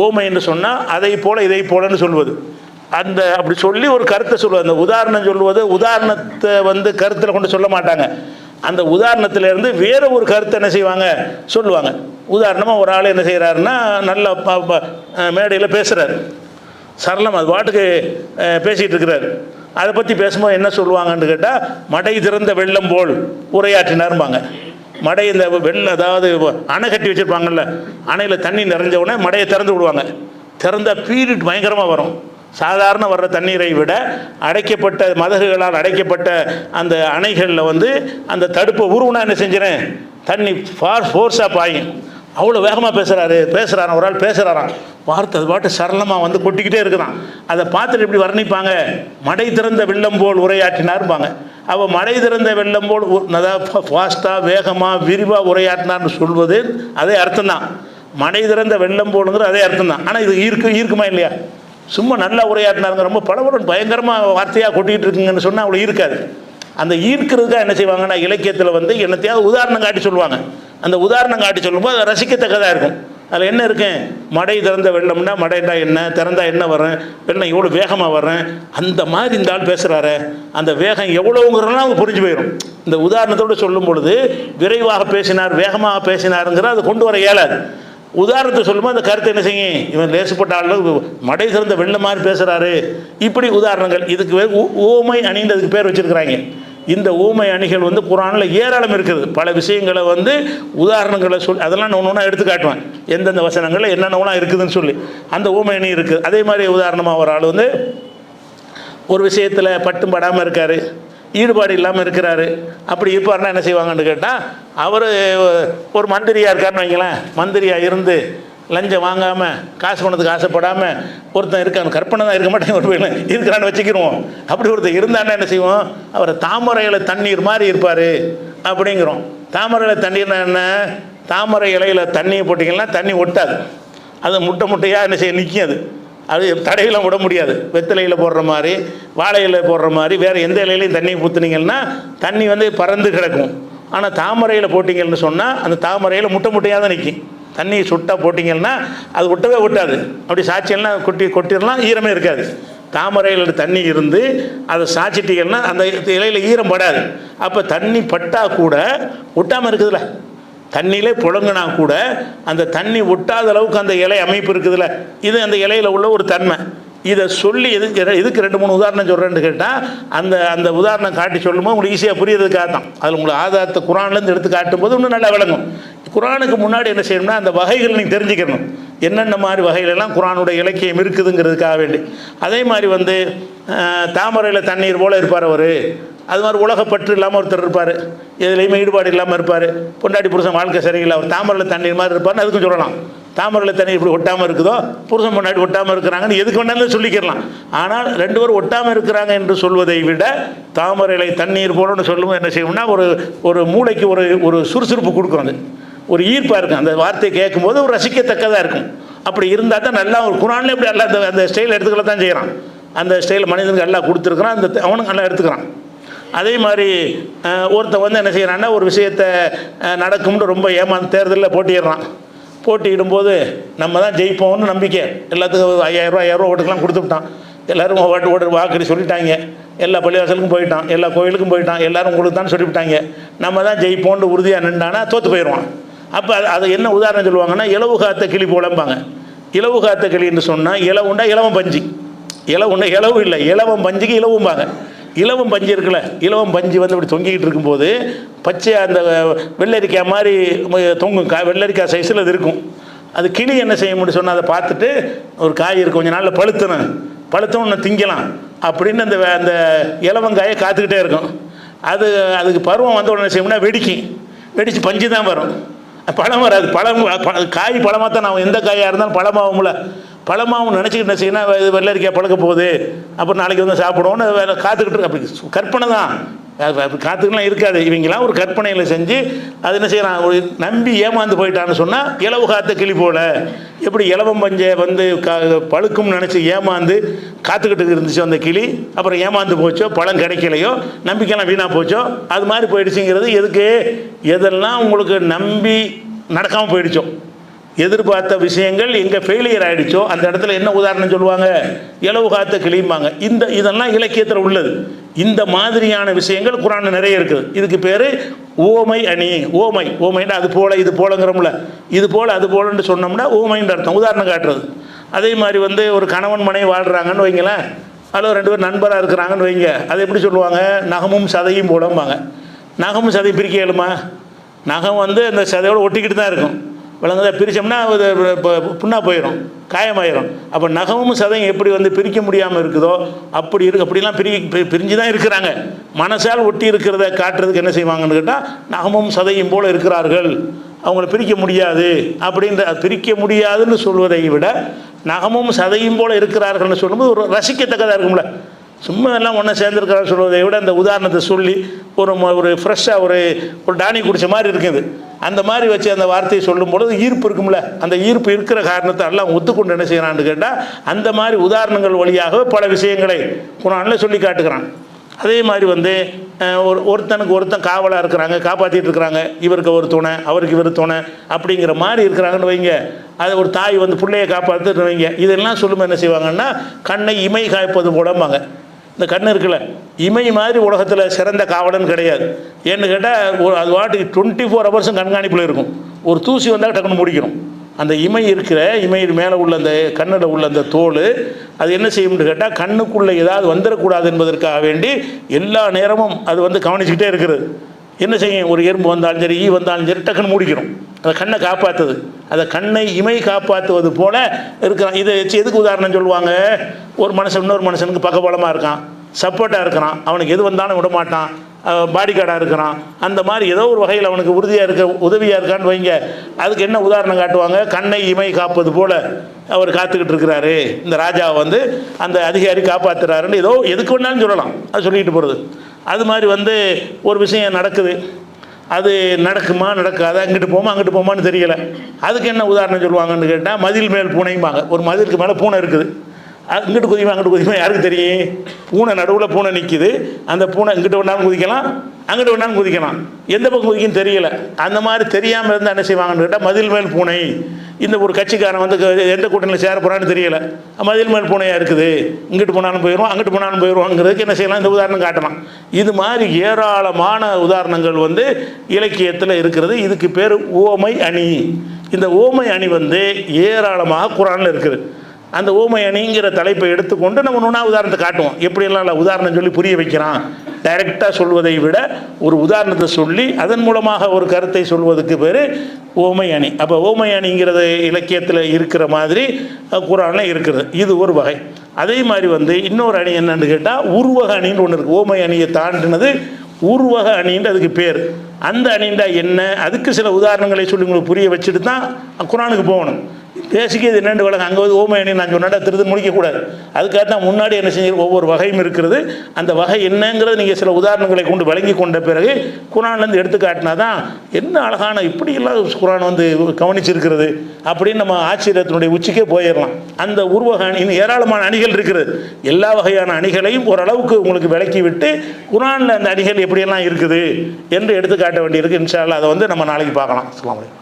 ஓமை என்று சொன்னால் அதை போல இதை போலன்னு சொல்வது, அப்படி சொல்லி ஒரு கருத்தை சொல்லுவது. அந்த உதாரணம் சொல்லுவது, உதாரணத்தை வந்து கருத்தில் கொண்டு சொல்ல மாட்டாங்க, அந்த உதாரணத்திலேருந்து வேறு ஒரு கருத்தை என்ன செய்வாங்க, சொல்லுவாங்க. உதாரணமாக ஒரு ஆள் என்ன செய்கிறாருன்னா, நல்ல மேடையில் பேசுகிறார், சரளம் அது பாட்டுக்கு பேசிகிட்டு இருக்கிறார். அதை பற்றி பேசும்போது என்ன சொல்லுவாங்கன்னு கேட்டால், மடை திறந்த வெள்ளம் போல் உரையாற்றினார்பாங்க. மடை இந்த வெள்ளம், அதாவது அணை கட்டி வச்சுருப்பாங்கல்ல, அணையில் தண்ணி நிறைஞ்ச உடனே மடையை திறந்து விடுவாங்க. திறந்த பீரியட் பயங்கரமாக வரும். சாதாரண வர்ற தண்ணீரை விட அடைக்கப்பட்ட மதகுகளால் அடைக்கப்பட்ட அந்த அணைகளில் வந்து அந்த தடுப்பை உருவுனா என்ன செஞ்சிடறேன், தண்ணி ஃபோர்ஸாக பாயும். அவ்வளோ வேகமாக பேசுகிறாராம் ஒரு ஆள் பேசுகிறாராம், வார்த்தை அது பாட்டு சரளமாக வந்து கொட்டிக்கிட்டே இருக்கிறான். அதை பார்த்துட்டு இப்படி வர்ணிப்பாங்க, மடை திறந்த வெள்ளம் போல் உரையாற்றினார்பாங்க. அவள் மடை திறந்த வெள்ளம் போல், அதாவது ஃபாஸ்ட்டாக வேகமாக விரிவாக உரையாற்றினார்னு சொல்வது அதே அர்த்தம்தான். மடை திறந்த வெள்ளம் போலுங்கிற அதே அர்த்தம்தான். ஆனால் இது ஈர்க்குமா இல்லையா? சும்மா நல்லா உரையாற்றினாருங்க, ரொம்ப பலவரும் பயங்கரமாக வார்த்தையாக கொட்டிகிட்டு இருக்குங்கன்னு சொன்னால் அவ்வளோ ஈர்க்காது. அந்த ஈர்க்கிறதுக்காக என்ன செய்வாங்கன்னா, இலக்கியத்தில் வந்து என்னத்தையாவது உதாரணம் காட்டி சொல்லுவாங்க. அந்த உதாரணம் காட்டி சொல்லும்போது அது ரசிக்கத்தக்கதாக இருக்கும். அதில் என்ன இருக்கு, மடை திறந்த வெள்ளம்னா மடைண்டா என்ன, திறந்தா என்ன வரும், வெள்ளம் எவ்வளோ வேகமாக வர்றேன், அந்த மாதிரி இந்த ஆள் பேசுகிறாரு, அந்த வேகம் எவ்வளோங்கிறதுலாம் அவங்க புரிஞ்சு போயிடும். இந்த உதாரணத்தோடு சொல்லும் பொழுது விரைவாக பேசினார், வேகமாக பேசினாருங்கிற அது கொண்டு வர இயலாது. உதாரணத்தை சொல்லும்போது அந்த கருத்தை என்ன செய்யும், இவன் லேசுப்பட்ட ஆள் மடை திறந்த வெள்ளம் மாதிரி பேசுகிறாரு, இப்படி உதாரணங்கள். இதுக்கு ஓமை அணின்னு அதுக்கு பேர் வச்சுருக்கிறாங்க. இந்த ஊமை அணிகள் வந்து குரானில் ஏராளம் இருக்குது. பல விஷயங்களை வந்து உதாரணங்களை சொல்லி அதெல்லாம் நான் ஒன்று எடுத்து காட்டுவேன், எந்தெந்த வசனங்களில் என்னென்னலாம் இருக்குதுன்னு சொல்லி. அந்த ஊமை அணி இருக்குது. அதே மாதிரி உதாரணமாக ஒரு ஆள் வந்து ஒரு விஷயத்தில் பட்டும் படாமல் இருக்கார், ஈடுபாடு இல்லாமல் இருக்கிறாரு. அப்படி இருப்பார்னா என்ன செய்வாங்கன்னு கேட்டால், அவர் ஒரு மந்திரியாக இருக்காருன்னு வைங்களேன், மந்திரியாக இருந்து லஞ்சம் வாங்காமல் காசு கொண்டதுக்கு ஆசைப்படாமல் ஒருத்தன் இருக்கான், கற்பனை தான் இருக்க மாட்டேன், ஒரு வேலை இருக்கிறான்னு வச்சுக்கிடுவோம். அப்படி ஒருத்தர் இருந்தான்னா என்ன செய்வோம், அவர் தாமரையில் தண்ணீர் மாதிரி இருப்பார் அப்படிங்கிறோம். தாமரையில் தண்ணீர்னா என்ன, தாமரை இலையில் தண்ணியை போட்டிங்கன்னா தண்ணி ஒட்டாது, அது முட்டையாக என்ன செய்ய நிற்கும், அது தடையெல்லாம் விட முடியாது. வெத்தலையில் போடுற மாதிரி, வாழை இலையில் போடுற மாதிரி, வேறு எந்த இலையிலையும் தண்ணி ஊற்றுனீங்கன்னா தண்ணி வந்து பறந்து கிடக்கும். ஆனால் தாமரையில் போட்டிங்கன்னு சொன்னால் அந்த தாமரையில் முட்டையாக தான் நிற்கும். தண்ணி சுட்டாக போட்டிங்கன்னா அது ஒட்டவே ஒட்டாது, அப்படி சாட்சியெல்லாம் கொட்டிடலாம், ஈரமே இருக்காது. தாமரையில் தண்ணி இருந்து அதை சாய்ச்சிட்டிங்கன்னா அந்த இலையில் ஈரம் படாது. அப்போ தண்ணி பட்டால் கூட ஒட்டாமல் இருக்குதுல்ல, தண்ணியிலே புழங்கினா கூட அந்த தண்ணி ஒட்டாத அளவுக்கு அந்த இலை அமைப்பு இருக்குதுல்ல, இது அந்த இலையில் உள்ள ஒரு தன்மை. இதை சொல்லி இதுக்கு 2-3 உதாரணம் சொல்கிறேன்னு கேட்டால், அந்த உதாரணம் காட்டி சொல்லும்போது உங்களுக்கு ஈஸியாக புரியறதுக்காக தான். அதில் உங்களுக்கு ஆதாரத்தை குரான்லேருந்து எடுத்து காட்டும்போது இன்னும் நல்லா விளங்கும். குரானுக்கு முன்னாடி என்ன செய்யணும்னா, அந்த வகைகள் நீங்கள் தெரிஞ்சுக்கணும், என்னென்ன மாதிரி வகையிலெல்லாம் குரானுடைய இலக்கியம் இருக்குதுங்கிறதுக்காக வேண்டி. அதே மாதிரி வந்து தாமரையில் தண்ணீர் போல் இருப்பார் அவர், அது மாதிரி உலகப்பற்று இல்லாமல் ஒருத்தர் இருப்பார், எதுலேயுமே ஈடுபாடு இல்லாமல் இருப்பார், பொண்டாட்டி புருஷன் வாழ்க்கை சரியில்லை, அவர் தாமரையில் தண்ணீர் மாதிரி இருப்பார்னு அதுக்கும் சொல்லலாம். தாமரையில் தண்ணி இப்படி ஒட்டாமல் இருக்குதோ, புருஷன் பொண்டாட்டி ஒட்டாமல் இருக்கிறாங்கன்னு எதுக்கு வேணாலும் சொல்லிக்கிறலாம். ஆனால் 2 பேரும் ஒட்டாமல் இருக்கிறாங்க என்று சொல்வதை விட தாமரையில் தண்ணீர் போலன்னு சொல்லும்போது என்ன செய்யணும்னா, ஒரு மூளைக்கு ஒரு சுறுசுறுப்பு கொடுக்கும், அது ஒரு ஈர்ப்பாக இருக்கும். அந்த வார்த்தையை கேட்கும்போது ஒரு ரசிக்கத்தக்கதாக இருக்கும். அப்படி இருந்தால் தான் நல்லா ஒரு குரானில் இப்படி எல்லாம் அந்த ஸ்டைல் எடுத்துக்கல தான் செய்கிறான். அந்த ஸ்டைல் மனிதனுக்கு எல்லாம் கொடுத்துருக்குறான், அந்த அவனுக்கு நல்லா எடுத்துக்கிறான். அதே மாதிரி ஒருத்தன் வந்து என்ன செய்கிறான்னா, ஒரு விஷயத்தை நடக்கும்னு ரொம்ப தேர்தலில் போட்டிடுறான். போட்டியிடும்போது நம்ம தான் ஜெயிப்போம்னு நம்பிக்கை, எல்லாத்துக்கும் 5000 ஓட்டுக்கெல்லாம் கொடுத்துட்டான். எல்லோரும் ஓட்டு வாக்குடி சொல்லிட்டாங்க, எல்லா பள்ளிவாசலுக்கும் போயிட்டான், எல்லா கோயிலுக்கும் போயிட்டான், எல்லோரும் உங்களுக்கு தான் சொல்லிவிட்டாங்க. நம்ம தான் ஜெயிப்போன்னு உறுதியாக நின்றானா தோற்று போயிடுவான். அப்போ அது என்ன உதாரணம் சொல்லுவாங்கன்னா, இலவு காத்த கிளி போலம்பாங்க. இலவு காத்த கிளின்னு சொன்னால் இலவுண்டா இலவம் பஞ்சு, இலவுண்டா இலவு இல்லை, இலவம் பஞ்சுக்கு இலவும்பாங்க. இலவம் பஞ்சு இருக்குல்ல, இலவம் பஞ்சு வந்து அப்படி தொங்கிக்கிட்டு இருக்கும்போது பச்சை அந்த வெள்ளரிக்காய் மாதிரி தொங்கும், வெள்ளரிக்காய் சைஸில் அது இருக்கும். அது கிளி என்ன செய்ய முடியும் சொன்னால், அதை பார்த்துட்டு ஒரு காய் இருக்கும், கொஞ்சம் நாளில் பழுத்தணும் திங்கலாம் அப்படின்னு அந்த அந்த இலவங்காயை காத்துக்கிட்டே இருக்கும். அதுக்கு பருவம் வந்த உடனே செய்யணும்னா வெடிச்சு பஞ்சு தான் வரும், பழம் வராது. காய் பழமாக தான் நான் எந்த காயாக இருந்தாலும் பழமாகும்ல, பழமாகவும் நினச்சிக்கிட்டு என்ன செய்யணும், இது வெள்ளரிக்காய் பழக்க போகுது, அப்புறம் நாளைக்கு வந்து சாப்பிடுவோன்னு காத்துக்கிட்டு இருக்கு. அப்படி கற்பனை தான், காத்துக்கெல்லாம் இருக்காது. இவங்கெல்லாம் ஒரு கற்பனையில் செஞ்சு அது என்ன செய்யலாம், ஒரு நம்பி ஏமாந்து போயிட்டான்னு சொன்னால் இலவு காத்த கிளி போல. எப்படி இலவம் பஞ்சை வந்து பழுக்கும்னு நினச்சி ஏமாந்து காத்துக்கிட்டு இருந்துச்சு அந்த கிளி, அப்புறம் ஏமாந்து போச்சோ, பழம் கிடைக்கலையோ, நம்பிக்கைலாம் வீணாக போச்சோ, அது மாதிரி போயிடுச்சுங்கிறது. எதுக்கு? எதெல்லாம் உங்களுக்கு நம்பி நடக்காமல் போயிடுச்சோ, எதிர்பார்த்த விஷயங்கள் எங்கே ஃபெயிலியர் ஆகிடுச்சோ அந்த இடத்துல என்ன உதாரணம் சொல்லுவாங்க, இலவு காத்த கிளிம்பாங்க. இதெல்லாம் இலக்கியத்தில் உள்ளது. இந்த மாதிரியான விஷயங்கள் குர்ஆனில் நிறைய இருக்குது. இதுக்கு பேர் ஓமை அணி. ஓமைன்னா அது போல இது போலங்கிறோம்ல, இது போல அது போலன்னு சொன்னோம்னா ஓமைன்ற அர்த்தம், உதாரணம் காட்டுறது. அதே மாதிரி வந்து ஒரு கணவன் மனைவி வாழ்கிறாங்கன்னு வைங்களேன், அதில் 2 பேர் நண்பராக இருக்கிறாங்கன்னு வைங்க, அதை எப்படி சொல்லுவாங்க, நகமும் சதையும் போலம்பாங்க. நகமும் சதையும் பிரிக்க இயலுமா? நகம் வந்து அந்த சதையோடு ஒட்டிக்கிட்டு தான் இருக்கும், விலங்குதை பிரித்தோம்னா அது புண்ணாக போயிடும், காயமாயிரும். அப்போ நகமும் சதையும் எப்படி வந்து பிரிக்க முடியாமல் இருக்குதோ அப்படிலாம் பிரிஞ்சு தான் இருக்கிறாங்க. மனசால் ஒட்டி இருக்கிறத காட்டுறதுக்கு என்ன செய்வாங்கன்னு கேட்டால், நகமும் சதையும் போல் இருக்கிறார்கள், அவங்கள பிரிக்க முடியாது அப்படின்ற, பிரிக்க முடியாதுன்னு சொல்வதை விட நகமும் சதையும் போல் இருக்கிறார்கள்னு சொல்லும்போது ஒரு ரசிக்கத்தக்கதாக இருக்கும்ல. சும்மா எல்லாம் ஒன்று சேர்ந்துருக்கிறான்னு சொல்வதை விட அந்த உதாரணத்தை சொல்லி ஒரு ஃப்ரெஷ்ஷாக ஒரு டானி குடித்த மாதிரி இருக்குது, அந்த மாதிரி வச்சு அந்த வார்த்தையை சொல்லும் பொழுது ஈர்ப்பு இருக்கும்ல. அந்த ஈர்ப்பு இருக்கிற காரணத்தை எல்லாம் ஒத்துக்கொண்டு என்ன செய்யறான்னு கேட்டால், அந்த மாதிரி உதாரணங்கள் வழியாக பல விஷயங்களை குர்ஆனில் சொல்லி காட்டுகிறான். அதே மாதிரி வந்து ஒருத்தனுக்கு ஒருத்தன் காவலாக இருக்கிறாங்க, காப்பாற்றிட்டு இருக்கிறாங்க, இவருக்கு ஒரு துணை அவருக்கு இவர் துணை அப்படிங்கிற மாதிரி இருக்கிறாங்கன்னு வைங்க. அது ஒரு தாய் வந்து பிள்ளையை காப்பாற்றுன்னு வைங்க. இதெல்லாம் சொல்லும்போது என்ன செய்வாங்கன்னா, கண்ணை இமை காய்ப்பது போலம்பாங்க. இந்த கண் இருக்குல்ல, இமை மாதிரி உலகத்தில் சிறந்த காவலன் கிடையாது. ஏன்னு கேட்டால் அது வாட்டுக்கு 24 ஹவர்ஸும் கண்காணிப்பில் இருக்கும். ஒரு தூசி வந்தால் டக்குன்னு முடிக்கணும். அந்த இமை மேலே உள்ள அந்த கண்ணில் உள்ள அந்த தோல் அது என்ன செய்யும்னு கேட்டால், கண்ணுக்குள்ளே ஏதாவது வந்துடக்கூடாது என்பதற்காக வேண்டி எல்லா நேரமும் அது வந்து கவனிச்சுக்கிட்டே இருக்கிறது. என்ன செய்யும், ஒரு எறும்பு வந்தாலும் சரி, ஈ வந்தாலும் சரி, டக்குன்னு மூடிக்கணும். அதை கண்ணை காப்பாற்றுது, அதை கண்ணை இமை காப்பாற்றுவது போல இருக்கிறான். இதை எதுக்கு உதாரணம் சொல்லுவாங்க, ஒரு மனுஷன் இன்னொரு மனுஷனுக்கு பக்கபலமாக இருக்கான், சப்போர்ட்டாக இருக்கிறான், அவனுக்கு எது வந்தாலும் விட மாட்டான், பாடி கார்டாக இருக்கிறான், அந்த மாதிரி ஏதோ ஒரு வகையில் அவனுக்கு உதவியாக இருக்கான்னு வைங்க. அதுக்கு என்ன உதாரணம் காட்டுவாங்க, கண்ணை இமை காப்பது போல் அவர் காத்துக்கிட்டு இருக்கிறாரு, இந்த ராஜாவை வந்து அந்த அதிகாரி காப்பாற்றுறாருன்னு ஏதோ எதுக்கு வேணாலும் சொல்லலாம், அது சொல்லிட்டு போகிறது. அது மாதிரி வந்து ஒரு விஷயம் நடக்குது, அது நடக்குமா நடக்காதா, அங்கிட்டு போமான்னு தெரியலை, அதுக்கு என்ன உதாரணம் சொல்லுவாங்கன்னு கேட்டால், மதில் மேல் பூனைம்பாங்க. ஒரு மதிலுக்கு மேலே பூனை இருக்குது, இங்கிட்டு குதிமா அங்கிட்டு குதிமா யாருக்கு தெரியும், பூனை நடுவில் பூனை நிற்கிது, அந்த பூனை இங்கிட்ட வேணாலும் குதிக்கலாம், அங்கிட்ட வேணாலும் குதிக்கலாம், எந்த பக்கம் குதிக்குன்னு தெரியலை. அந்த மாதிரி தெரியாமல் இருந்தால் என்ன செய்வாங்கன்னு கேட்டால், மதில் மேல் பூனை. இந்த ஒரு கட்சிக்காரன் வந்து எந்த கூட்டணியில் சேர போகிறான்னு தெரியலை, மதில் மேல் பூனையாக இருக்குது, இங்கிட்டு போனாலும் போயிடுவோம் அங்கிட்டு போனாலும் போயிடுவோங்கிறதுக்கு என்ன செய்யலாம், இந்த உதாரணம் காட்டலாம். இது மாதிரி ஏராளமான உதாரணங்கள் வந்து இலக்கியத்தில் இருக்கிறது. இதுக்கு பேர் ஓமை அணி. இந்த ஓமை அணி வந்து ஏராளமாக குர்ஆனில் இருக்குது. அந்த ஓமை அணிங்கிற தலைப்பை எடுத்துக்கொண்டு நம்ம ஒன்றா உதாரணத்தை காட்டுவோம். எப்படியெல்லாம் இல்லை உதாரணம் சொல்லி புரிய வைக்கிறான். டைரெக்டாக சொல்வதை விட ஒரு உதாரணத்தை சொல்லி அதன் மூலமாக ஒரு கருத்தை சொல்வதுக்கு பேர் ஓமை அணி. அப்போ ஓமை அணிங்கிறது இலக்கியத்தில் இருக்கிற மாதிரி குர்ஆனில் இருக்கிறது. இது ஒரு வகை. அதே மாதிரி வந்து இன்னொரு அணி என்னன்னு கேட்டால், உருவக அணின்னு ஒன்று இருக்குது. ஓமை அணியை தாண்டினது உருவக அணின்னு அதுக்கு பேர். அந்த அணிண்டா என்ன, அதுக்கு சில உதாரணங்களை சொல்லி உங்களுக்கு புரிய வச்சுட்டு தான் குர்ஆனுக்கு போகணும். பேசிக்க இது என்னென்று வழங்க அங்கே வந்து ஓமை அணி நான் சொன்னாட்டா திருது முடிக்கக்கூடாது. அதுக்காக தான் முன்னாடி என்ன செஞ்சு ஒவ்வொரு வகையும் இருக்கிறது. அந்த வகை என்னங்கிறது நீங்கள் சில உதாரணங்களை கொண்டு வழங்கி கொண்ட பிறகு குர்ஆன்லேருந்து எடுத்து காட்டினா தான் என்ன அழகான இப்படியெல்லாம் குர்ஆன் வந்து கவனிச்சிருக்கிறது அப்படின்னு நம்ம ஆச்சரியத்தினுடைய உச்சிக்கே போயிடலாம். அந்த உருவக அணி இன்னும் ஏராளமான அணிகள் இருக்கிறது. எல்லா வகையான அணிகளையும் ஓரளவுக்கு உங்களுக்கு விளக்கி விட்டு குர்ஆனில் அந்த அணிகள் எப்படியெல்லாம் இருக்குது என்று எடுத்து காட்ட வேண்டியிருக்கு. இன்ஷா அல்லாஹ் அதை வந்து நம்ம நாளைக்கு பார்க்கலாம். அஸ்ஸலாமு அலைக்கும்.